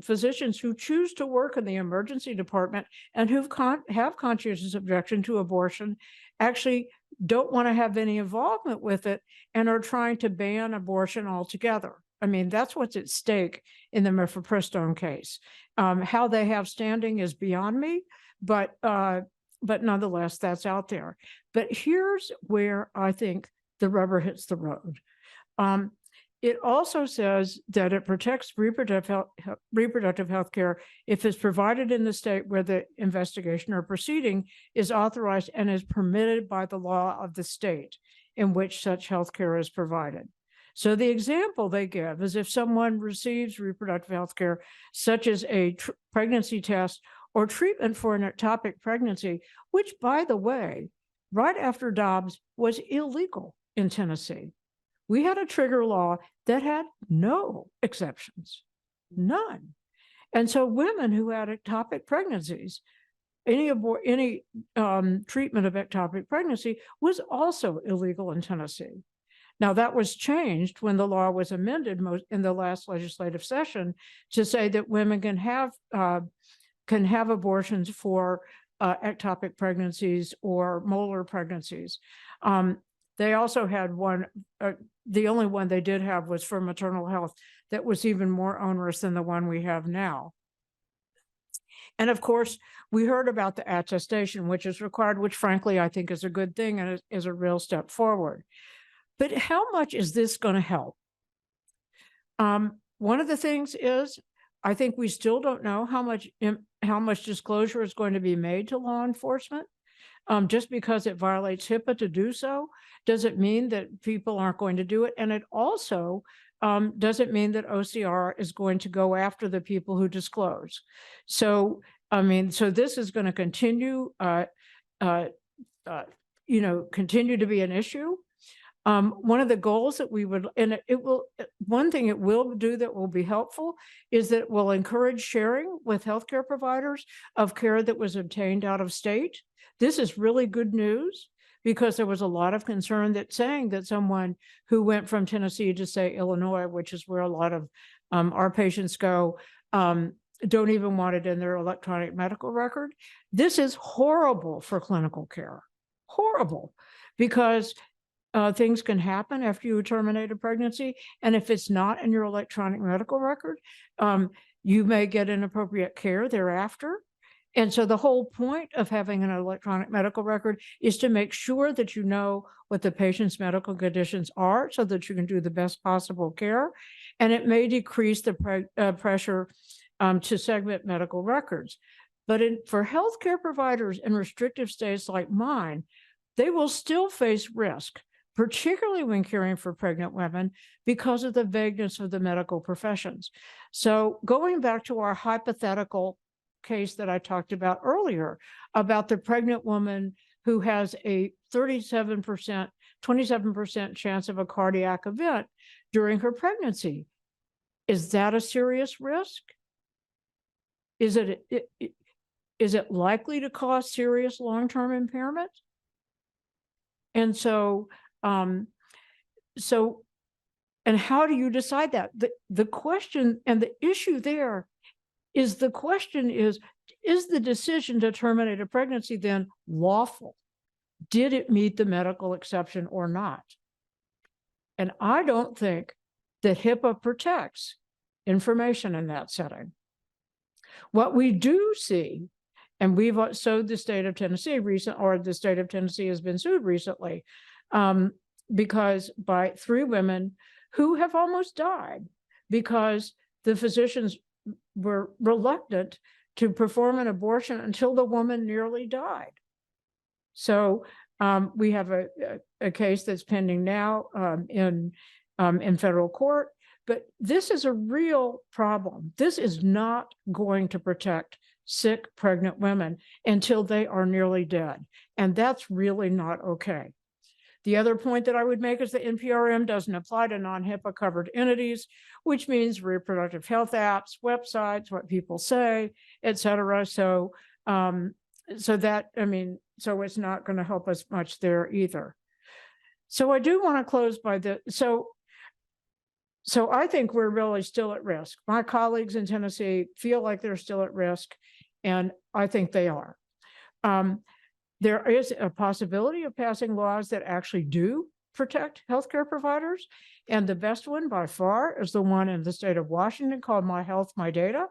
physicians who choose to work in the emergency department and who have conscientious objection to abortion actually don't want to have any involvement with it and are trying to ban abortion altogether. I mean, that's what's at stake in the mifepristone case. How they have standing is beyond me, but nonetheless, that's out there. But here's where I think the rubber hits the road. It also says that it protects reproductive health care if it's provided in the state where the investigation or proceeding is authorized and is permitted by the law of the state in which such health care is provided. So the example they give is if someone receives reproductive health care, such as a pregnancy test or treatment for an ectopic pregnancy, which, by the way, right after Dobbs was illegal in Tennessee. We had a trigger law that had no exceptions, none. And so women who had ectopic pregnancies, any treatment of ectopic pregnancy was also illegal in Tennessee. Now that was changed when the law was amended in the last legislative session to say that women can have abortions for ectopic pregnancies or molar pregnancies. They also had one, the only one they did have was for maternal health that was even more onerous than the one we have now. And of course, we heard about the attestation, which is required, which frankly, I think is a good thing and is a real step forward. But how much is this going to help? One of the things is, I think we still don't know how much disclosure is going to be made to law enforcement. Just because it violates HIPAA to do so, doesn't mean that people aren't going to do it. And it also doesn't mean that OCR is going to go after the people who disclose. So, I mean, so this is going to continue, continue to be an issue. One of the goals that we would, and it will, one thing it will do that will be helpful is that it will encourage sharing with healthcare providers of care that was obtained out of state. This is really good news because there was a lot of concern that saying that someone who went from Tennessee to say Illinois, which is where a lot of our patients go, don't even want it in their electronic medical record. This is horrible for clinical care, horrible, because things can happen after you terminate a pregnancy. And if it's not in your electronic medical record, you may get inappropriate care thereafter. And so the whole point of having an electronic medical record is to make sure that you know what the patient's medical conditions are so that you can do the best possible care. And it may decrease the pressure to segment medical records. But for healthcare providers in restrictive states like mine, they will still face risk, particularly when caring for pregnant women, because of the vagueness of the medical professions. So going back to our hypothetical case that I talked about earlier, about the pregnant woman who has a 27% chance of a cardiac event during her pregnancy, is that a serious risk? Is it likely to cause serious long-term impairment? And so, and how do you decide that? The question and the issue there is the decision to terminate a pregnancy then lawful? Did it meet the medical exception or not? And I don't think that HIPAA protects information in that setting. What we do see, and we've sued the state of Tennessee the state of Tennessee has been sued recently, because by 3 women who have almost died because the physicians were reluctant to perform an abortion until the woman nearly died. So we have a case that's pending now in federal court, but this is a real problem. This is not going to protect sick pregnant women until they are nearly dead. And that's really not okay. The other point that I would make is the NPRM doesn't apply to non-HIPAA covered entities, which means reproductive health apps, websites, what people say, et cetera. So, so it's not going to help us much there either. So I do want to close by so I think we're really still at risk. My colleagues in Tennessee feel like they're still at risk, and I think they are. There is a possibility of passing laws that actually do protect healthcare providers. And the best one by far is the one in the state of Washington called My Health, My Data,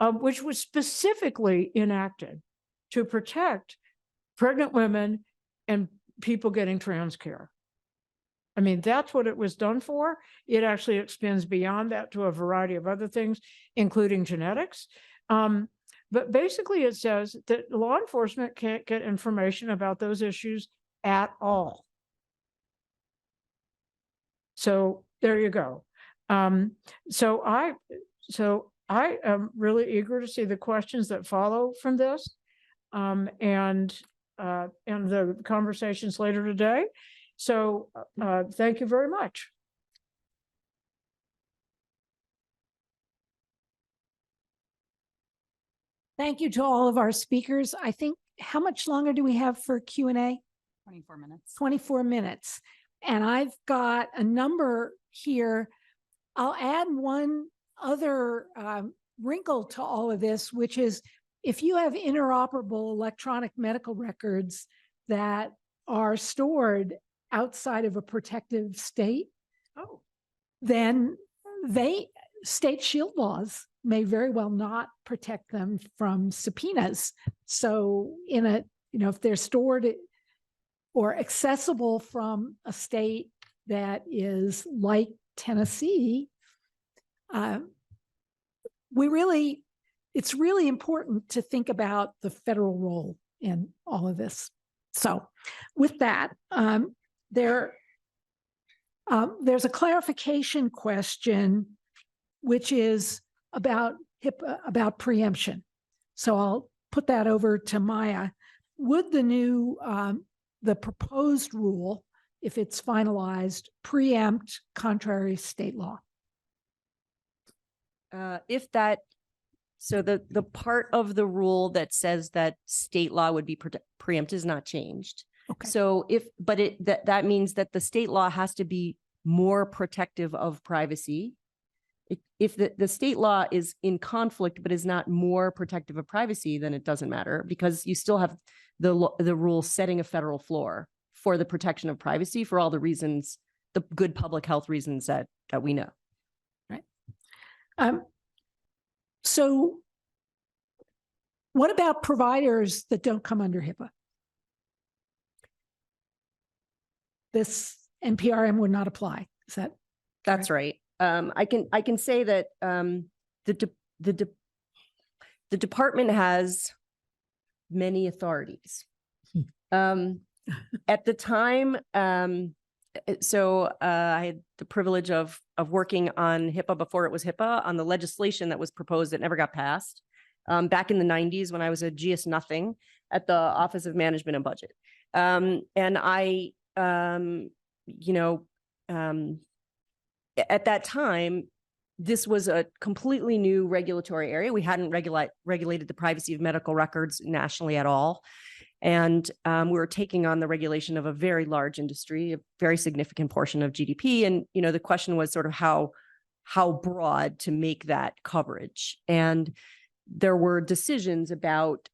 which was specifically enacted to protect pregnant women and people getting trans care. I mean, that's what it was done for. It actually extends beyond that to a variety of other things, including genetics. But basically it says that law enforcement can't get information about those issues at all. So there you go. So I am really eager to see the questions that follow from this and the conversations later today. So thank you very much. Thank you to all of our speakers. I think, how much longer do we have for Q&A? 24 minutes. 24 minutes. And I've got a number here. I'll add one other wrinkle to all of this, which is if you have interoperable electronic medical records that are stored outside of a protective state, then state shield laws may very well not protect them from subpoenas. So if they're stored or accessible from a state that is like Tennessee, it's really important to think about the federal role in all of this. So with that, There's a clarification question, which is about HIPAA, about preemption. So I'll put that over to Maya. Would the new, the proposed rule, if it's finalized, preempt contrary state law? So the part of the rule that says that state law would be preempted is not changed. Okay. So that means that the state law has to be more protective of privacy. If the state law is in conflict but is not more protective of privacy, then it doesn't matter, because you still have the rule setting a federal floor for the protection of privacy for all the reasons, the good public health reasons that we know. Right. So what about providers that don't come under HIPAA? This NPRM would not apply. Is that? That's right. I can say that the department has many authorities. At the time, so I had the privilege of working on HIPAA before it was HIPAA, on the legislation that was proposed that never got passed back in the 90s when I was a GS nothing at the Office of Management and Budget. And I, at that time, this was a completely new regulatory area. We hadn't regulated the privacy of medical records nationally at all. And we were taking on the regulation of a very large industry, a very significant portion of GDP. And, the question was sort of how broad to make that coverage. And there were decisions about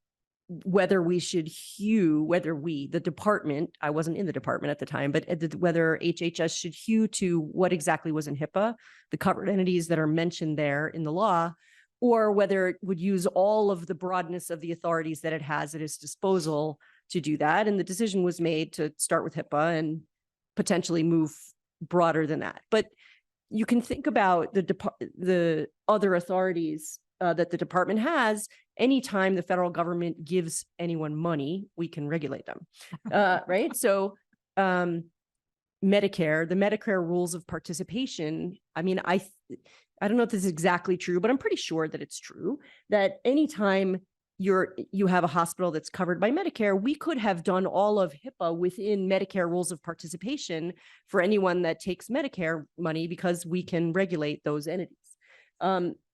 whether we should the department, I wasn't in the department at the time, but whether HHS should hew to what exactly was in HIPAA, the covered entities that are mentioned there in the law, or whether it would use all of the broadness of the authorities that it has at its disposal to do that. And the decision was made to start with HIPAA and potentially move broader than that. But you can think about the other authorities that the department has. Anytime the federal government gives anyone money, we can regulate them, right? So Medicare, the Medicare rules of participation, I mean, I don't know if this is exactly true, but I'm pretty sure that it's true that anytime you have a hospital that's covered by Medicare, we could have done all of HIPAA within Medicare rules of participation for anyone that takes Medicare money, because we can regulate those entities.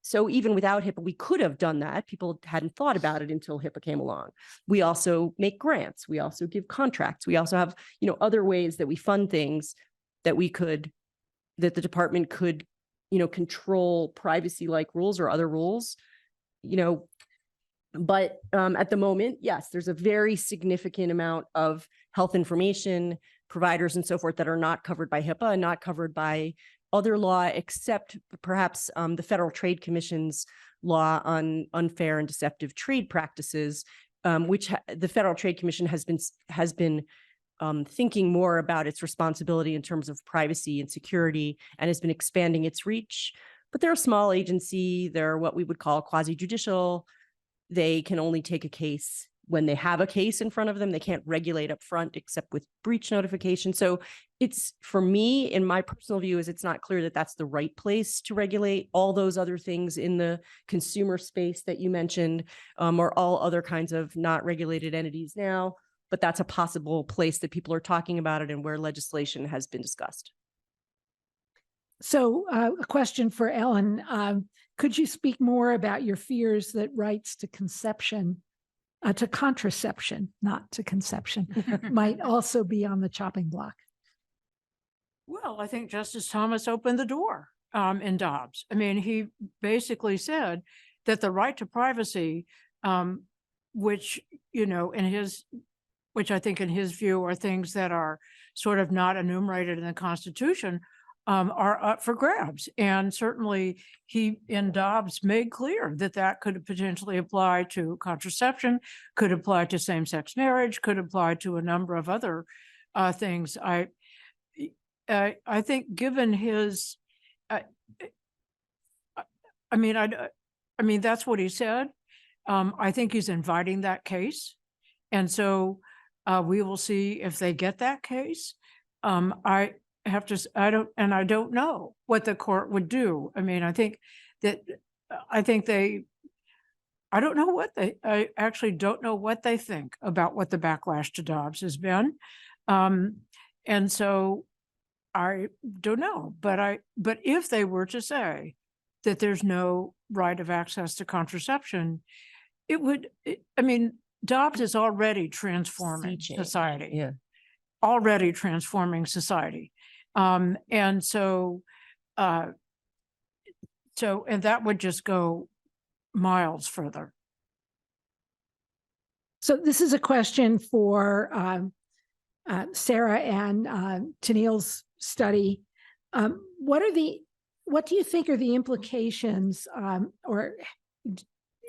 So even without HIPAA, we could have done that. People hadn't thought about it until HIPAA came along. We also make grants. We also give contracts. We also have, other ways that we fund things that the department could, control privacy-like rules or other rules, But at the moment, yes, there's a very significant amount of health information providers and so forth that are not covered by HIPAA and not covered by other law, except perhaps the Federal Trade Commission's law on unfair and deceptive trade practices, which the Federal Trade Commission has been thinking more about its responsibility in terms of privacy and security, and has been expanding its reach. But they're a small agency. They're what we would call quasi-judicial. They can only take a case when they have a case in front of them. They can't regulate up front except with breach notification. So it's, for me, in my personal view, is it's not clear that that's the right place to regulate all those other things in the consumer space that you mentioned, or all other kinds of not regulated entities now. But that's a possible place that people are talking about it and where legislation has been discussed. So a question for Ellen. Could you speak more about your fears that rights to conception, to contraception, not to conception, might also be on the chopping block? Well, I think Justice Thomas opened the door in Dobbs. I mean, he basically said that the right to privacy, which, which I think in his view are things that are sort of not enumerated in the Constitution, are up for grabs. And certainly he, in Dobbs, made clear that that could potentially apply to contraception, could apply to same-sex marriage, could apply to a number of other things. I think given his, I mean, that's what he said. I think he's inviting that case. And so we will see if they get that case. have to, I don't know what the court would do. I mean, I actually don't know what they think about what the backlash to Dobbs has been. And so I don't know, but if they were to say that there's no right of access to contraception, Dobbs is already transforming society. Yeah. Already transforming society. And that would just go miles further. So this is a question for Sarah and Tennille's study. What do you think are the implications, or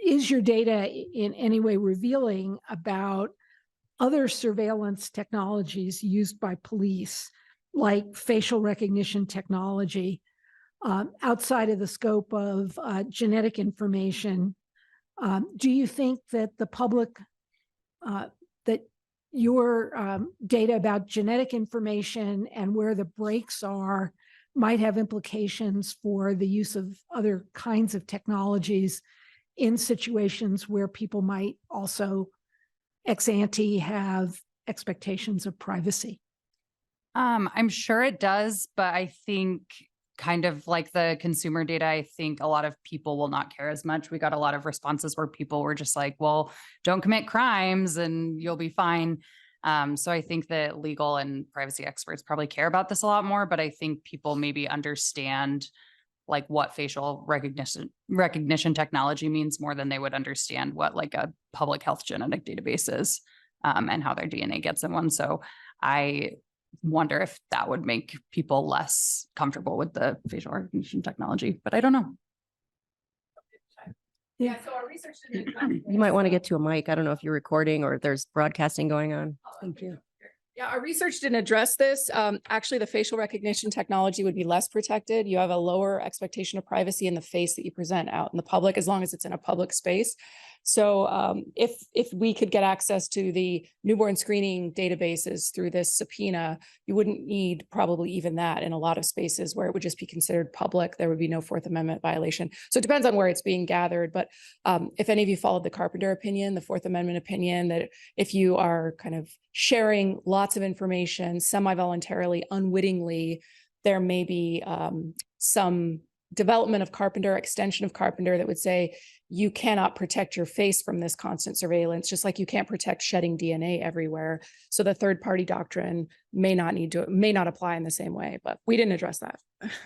is your data in any way revealing about other surveillance technologies used by police, like facial recognition technology, outside of the scope of genetic information? Do you think that the public, that your data about genetic information and where the breaks are might have implications for the use of other kinds of technologies in situations where people might also ex ante have expectations of privacy? I'm sure it does, but I think kind of like the consumer data, I think a lot of people will not care as much. We got a lot of responses where people were just like, well, don't commit crimes and you'll be fine. So I think that legal and privacy experts probably care about this a lot more, but I think people maybe understand like what facial recognition technology means more than they would understand what like a public health genetic database is, and how their DNA gets in one. So I wonder if that would make people less comfortable with the facial recognition technology, but I don't know. Yeah, so our research didn't. You might want to get to a mic. I don't know if you're recording or if there's broadcasting going on. Thank you. Yeah, our research didn't address this. Actually, the facial recognition technology would be less protected. You have a lower expectation of privacy in the face that you present out in the public, as long as it's in a public space. So if we could get access to the newborn screening databases through this subpoena, you wouldn't need probably even that in a lot of spaces where it would just be considered public. There would be no Fourth Amendment violation. So it depends on where it's being gathered. But if any of you followed the Carpenter opinion, the Fourth Amendment opinion, that if you are kind of sharing lots of information semi-voluntarily, unwittingly, there may be some development of Carpenter, extension of Carpenter that would say you cannot protect your face from this constant surveillance, just like you can't protect shedding DNA everywhere. So the third party doctrine may not apply in the same way, but we didn't address that.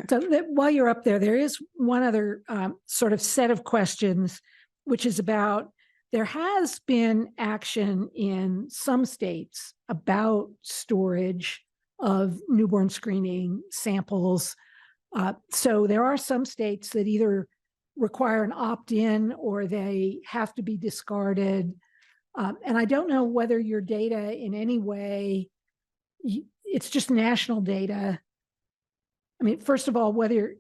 So while you're up there, there is one other sort of set of questions, which is about, there has been action in some states about storage of newborn screening samples. So there are some states that either require an opt-in or they have to be discarded. And I don't know whether your data in any way, it's just national data. I mean, first of all, whether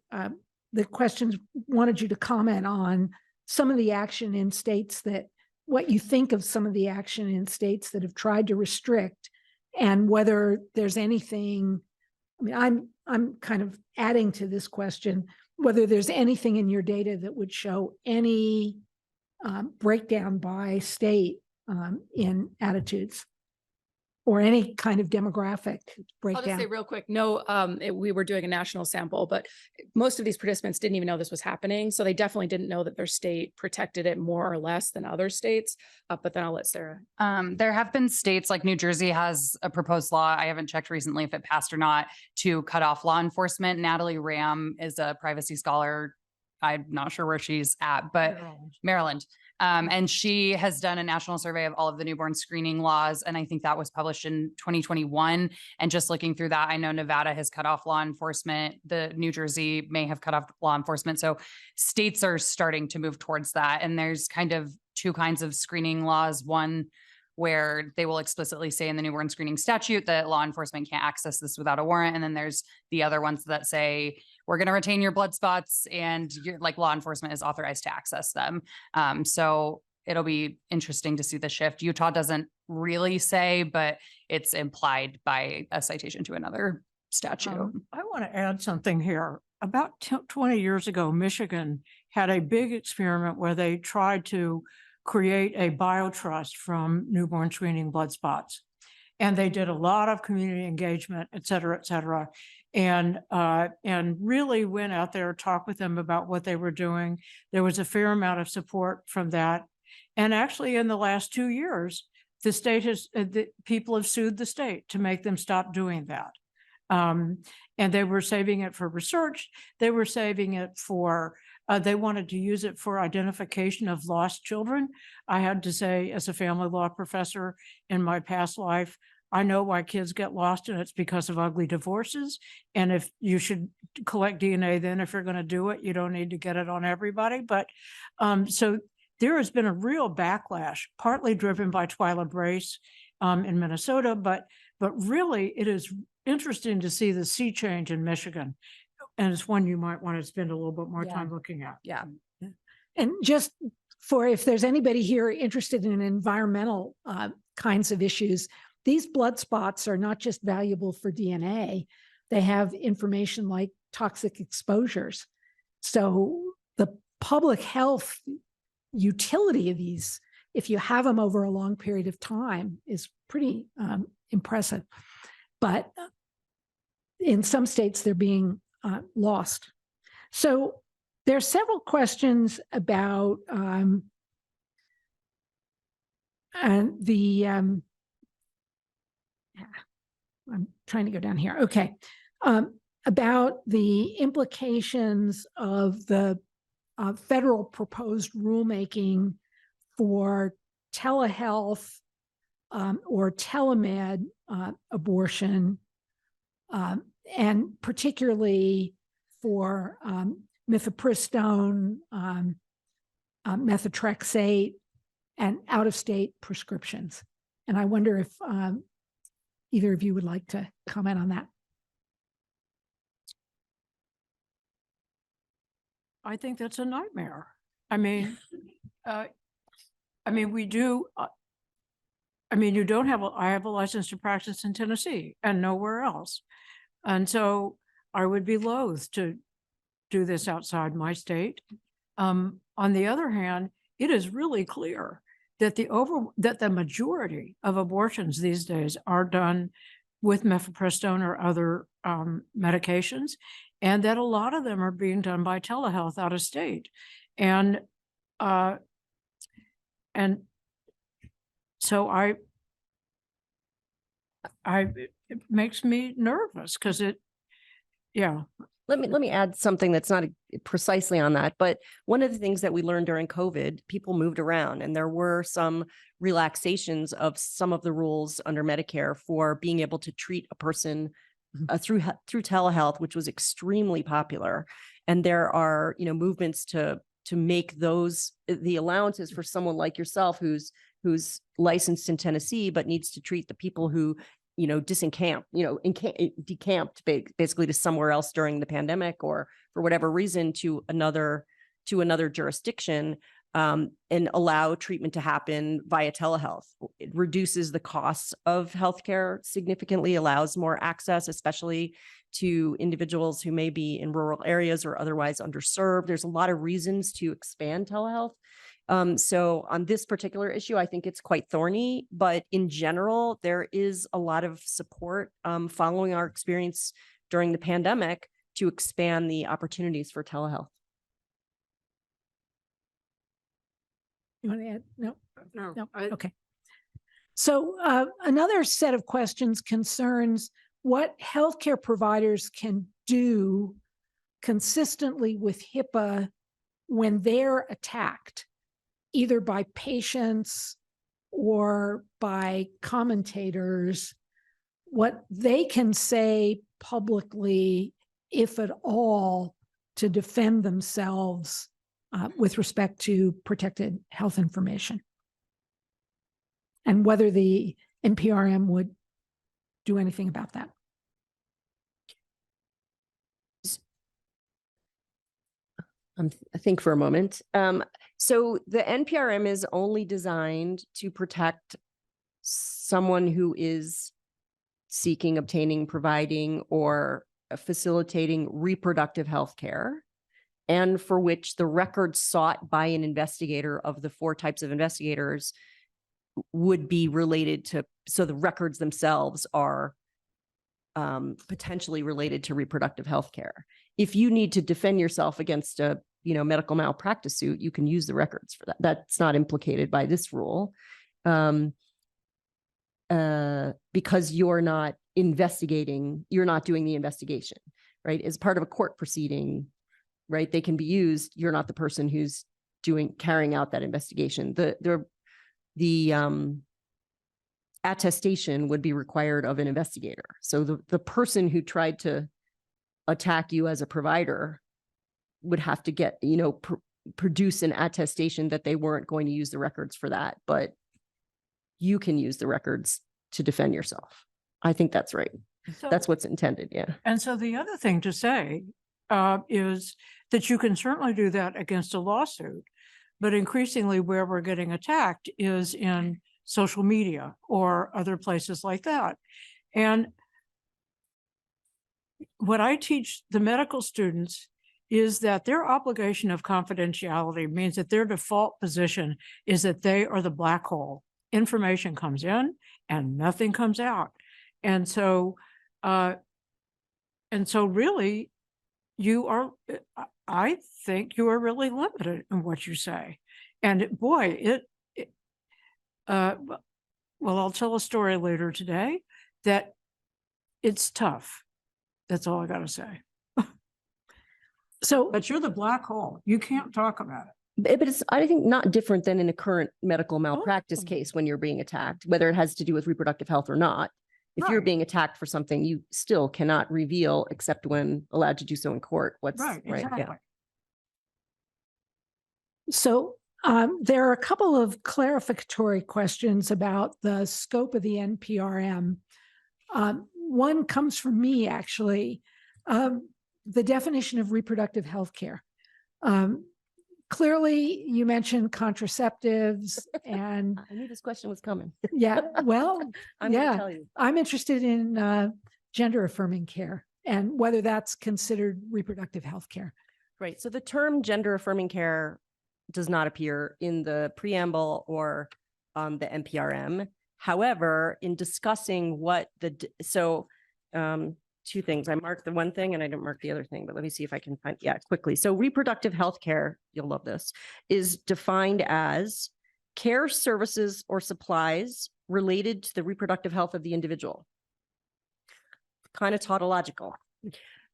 the questions wanted you to comment on some of the action in states that, what you think of some of the action in states that have tried to restrict, and whether there's anything, I mean, I'm kind of adding to this question, whether there's anything in your data that would show any breakdown by state in attitudes or any kind of demographic breakdown. I'll just say real quick, no, we were doing a national sample, but most of these participants didn't even know this was happening. So they definitely didn't know that their state protected it more or less than other states. But then I'll let Sarah. There have been states like New Jersey has a proposed law. I haven't checked recently if it passed or not, to cut off law enforcement. Natalie Ram is a privacy scholar. I'm not sure where she's at, but Maryland. And she has done a national survey of all of the newborn screening laws. And I think that was published in 2021. And just looking through that, I know Nevada has cut off law enforcement. The New Jersey may have cut off law enforcement. So states are starting to move towards that. And there's kind of two kinds of screening laws. One where they will explicitly say in the newborn screening statute that law enforcement can't access this without a warrant. And then there's the other ones that say, we're going to retain your blood spots and like law enforcement is authorized to access them. So it'll be interesting to see the shift. Utah doesn't really say, but it's implied by a citation to another statute. I want to add something here. About 20 years ago, Michigan had a big experiment where they tried to create a biotrust from newborn screening blood spots. And they did a lot of community engagement, et cetera, and really went out there, talked with them about what they were doing. There was a fair amount of support from that. And actually in the last 2 years, the state has, people have sued the state to make them stop doing that. And they were saving it for research. They were saving it for, they wanted to use it for identification of lost children. I had to say, as a family law professor in my past life, I know why kids get lost, and it's because of ugly divorces. And if you should collect DNA, then if you're going to do it, you don't need to get it on everybody. But so there has been a real backlash, partly driven by Twyla Brace in Minnesota, but really it is interesting to see the sea change in Michigan. And it's one you might want to spend a little bit more time looking at. Yeah. And just for if there's anybody here interested in environmental kinds of issues, these blood spots are not just valuable for DNA. They have information like toxic exposures. So the public health utility of these, if you have them over a long period of time, is pretty impressive. But in some states, they're being lost. So there are several questions about I'm trying to go down here. Okay. About the implications of the federal proposed rulemaking for telehealth or telemed abortion, and particularly for mifepristone, methotrexate, and out-of-state prescriptions. And I wonder if either of you would like to comment on that. I think that's a nightmare. I mean, we do. You don't have. I have a license to practice in Tennessee and nowhere else, and so I would be loath to do this outside my state. On the other hand, it is really clear that the majority of abortions these days are done with mifepristone or other medications, and that a lot of them are being done by telehealth out of state. And so it makes me nervous because Let me add something that's not precisely on that, but one of the things that we learned during COVID, people moved around and there were some relaxations of some of the rules under Medicare for being able to treat a person through telehealth, which was extremely popular. And there are, movements to make those the allowances for someone like yourself who's licensed in Tennessee, but needs to treat the people who decamped basically to somewhere else during the pandemic or for whatever reason to another jurisdiction, and allow treatment to happen via telehealth. It reduces the costs of healthcare significantly, allows more access, especially to individuals who may be in rural areas or otherwise underserved. There's a lot of reasons to expand telehealth. So on this particular issue, I think it's quite thorny, but in general, there is a lot of support following our experience during the pandemic to expand the opportunities for telehealth. You want to add? No. I- Okay. So another set of questions concerns what healthcare providers can do consistently with HIPAA when they're attacked, either by patients or by commentators, what they can say publicly, if at all, to defend themselves with respect to protected health information, and whether the NPRM would do anything about that. I think for a moment. So the NPRM is only designed to protect someone who is seeking, obtaining, providing, or facilitating reproductive health care, and for which the records sought by an investigator of the 4 types of investigators would be related to, so the records themselves are potentially related to reproductive health care. If you need to defend yourself against a medical malpractice suit, you can use the records for that. That's not implicated by this rule, because you're not investigating, you're not doing the investigation, right? As part of a court proceeding, right? They can be used. You're not the person who's carrying out that investigation. The attestation would be required of an investigator. So the person who tried to attack you as a provider would have to get, produce an attestation that they weren't going to use the records for that, but you can use the records to defend yourself. I think that's right. That's what's intended. Yeah. And so the other thing to say is that you can certainly do that against a lawsuit, but increasingly where we're getting attacked is in social media or other places like that. And what I teach the medical students is that their obligation of confidentiality means that their default position is that they are the black hole. Information comes in and nothing comes out. And so really I think you are really limited in what you say. And boy, well, I'll tell a story later today that it's tough. That's all I got to say. So, But you're the black hole. You can't talk about it. But it's, I think, not different than in a current medical malpractice case when you're being attacked, whether it has to do with reproductive health or not. If you're Right. being attacked for something, you still cannot reveal, except when allowed to do so in court, what's Right, exactly. Yeah. So there are a couple of clarificatory questions about the scope of the NPRM. One comes from me, actually. The definition of reproductive health care. Clearly, you mentioned contraceptives and I knew this question was coming. yeah, well, I'm yeah. going to tell you. I'm interested in gender affirming care and whether that's considered reproductive health care. Right. So the term gender affirming care does not appear in the preamble or the NPRM. However, in discussing what two things. I marked the one thing and I didn't mark the other thing, but let me see if I can find, quickly. So reproductive health care, you'll love this, is defined as care, services, or supplies related to the reproductive health of the individual. Kind of tautological.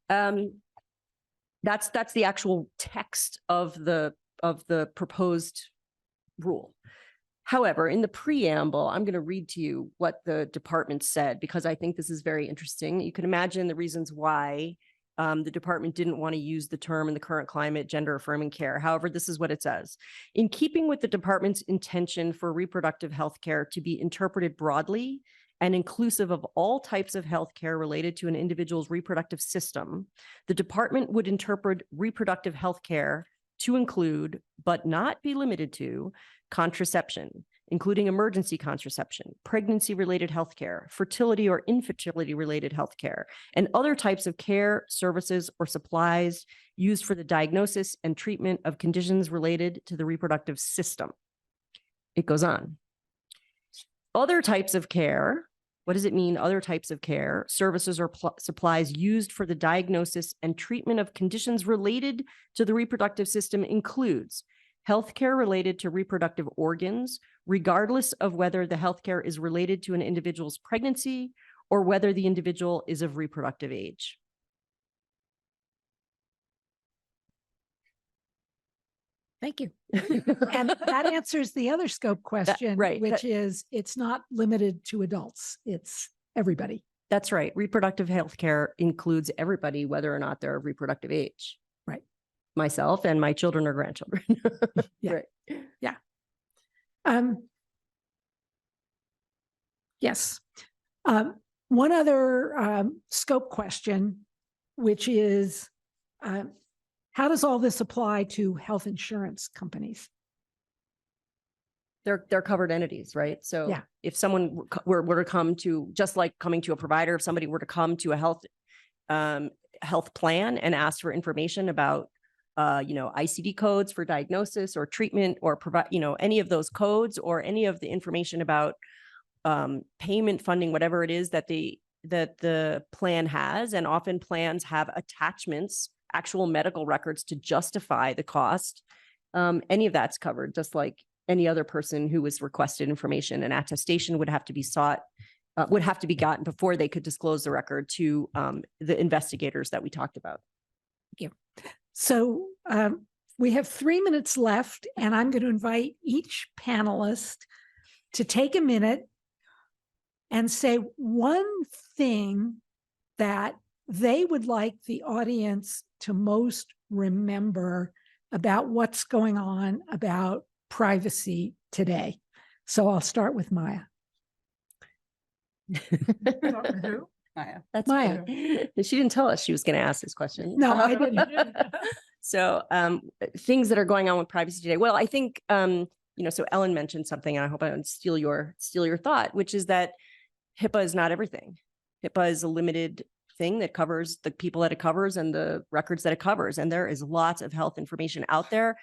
That's the actual text of the proposed rule. However, in the preamble, I'm going to read to you what the department said, because I think this is very interesting. You can imagine the reasons why the department didn't want to use the term in the current climate, gender affirming care. However, this is what it says. In keeping with the department's intention for reproductive health care to be interpreted broadly and inclusive of all types of health care related to an individual's reproductive system, the department would interpret reproductive health care to include, but not be limited to, contraception, including emergency contraception, pregnancy-related healthcare, fertility or infertility-related healthcare, and other types of care, services, or supplies used for the diagnosis and treatment of conditions related to the reproductive system. It goes on. Other types of care. What does it mean? Other types of care, services, or supplies used for the diagnosis and treatment of conditions related to the reproductive system includes healthcare related to reproductive organs, regardless of whether the healthcare is related to an individual's pregnancy or whether the individual is of reproductive age. Thank you. And that answers the other scope question, right. which is it's not limited to adults. It's everybody. That's right. Reproductive health care includes everybody, whether or not they're of reproductive age. Right. Myself and my children or grandchildren. Yeah. Right. Yeah. Yes. One other scope question, which is, how does all this apply to health insurance companies? they're covered entities, right? So Yeah. if someone were to come to, just like coming to a provider, if somebody were to come to a health plan and ask for information about, ICD codes for diagnosis or treatment, or provide, any of those codes, or any of the information about payment, funding, whatever it is that the plan has. And often plans have attachments, actual medical records to justify the cost. Any of that's covered, just like any other person who was requested information. An attestation would have to be sought, would have to be gotten before they could disclose the record to the investigators that we talked about. Thank you. So we have 3 minutes left, and I'm going to invite each panelist to take a minute and say one thing that they would like the audience to most remember about what's going on about privacy today. So I'll start with Maya. Maya. That's Maya. Maya. She didn't tell us she was going to ask this question. No, I didn't. So things that are going on with privacy today. Well, I think, so Ellen mentioned something, and I hope I don't steal your thought, which is that HIPAA is not everything. HIPAA is a limited thing that covers the people that it covers and the records that it covers. And there is lots of health information out there.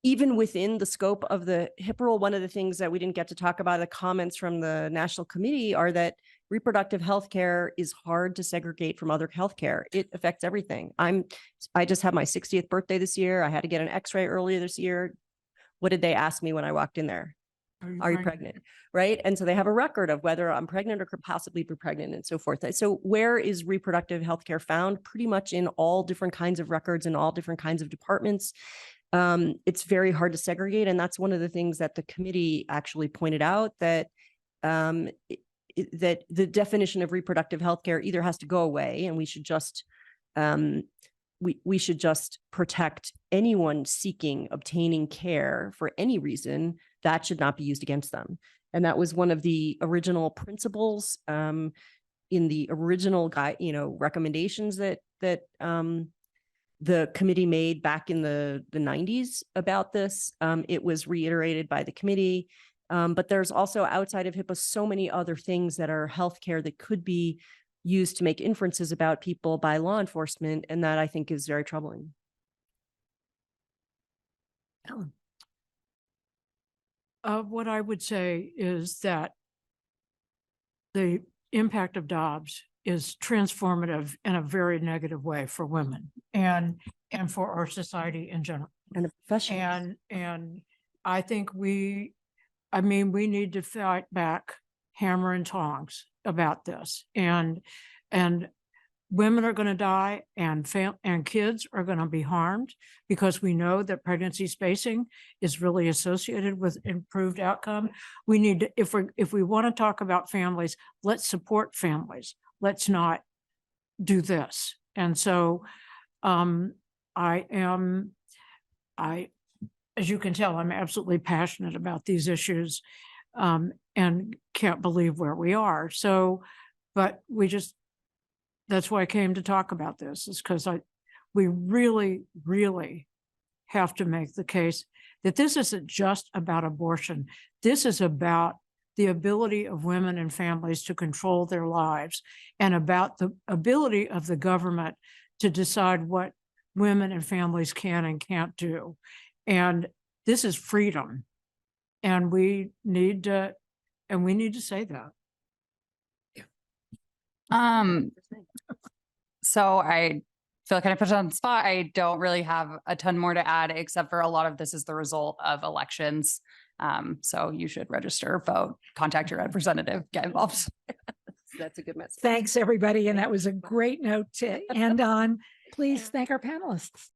Even within the scope of the HIPAA rule, one of the things that we didn't get to talk about, the comments from the National Committee, are that reproductive health care is hard to segregate from other health care. It affects everything. I just had my 60th birthday this year. I had to get an x-ray earlier this year. What did they ask me when I walked in there? Are you pregnant? Right? And so they have a record of whether I'm pregnant or could possibly be pregnant and so forth. So where is reproductive health care found? Pretty much in all different kinds of records and all different kinds of departments. It's very hard to segregate. And that's one of the things that the committee actually pointed out, that that the definition of reproductive health care either has to go away, and we should just we should just protect anyone obtaining care for any reason. That should not be used against them. And that was one of the original principles in the original recommendations that the committee made back in the 90s about this. It was reiterated by the committee. But there's also, outside of HIPAA, so many other things that are healthcare that could be used to make inferences about people by law enforcement. And that, I think, is very troubling. Ellen. What I would say is that the impact of Dobbs is transformative in a very negative way for women and for our society in general. And the profession. And I think we need to fight back hammer and tongs about this. And women are going to die, and kids are going to be harmed, because we know that pregnancy spacing is really associated with improved outcome. We need to, if we want to talk about families, let's support families. Let's not do this. And so as you can tell, I'm absolutely passionate about these issues, and can't believe where we are. So, but that's why I came to talk about this, is because we really, really have to make the case that this isn't just about abortion. This is about the ability of women and families to control their lives, and about the ability of the government to decide what women and families can and can't do. And this is freedom. And we need to say that. So I feel like I put it on the spot. I don't really have a ton more to add, except for a lot of this is the result of elections. So you should register, vote, contact your representative, get involved. That's a good message. Thanks, everybody. And that was a great note to end on. Please thank our panelists.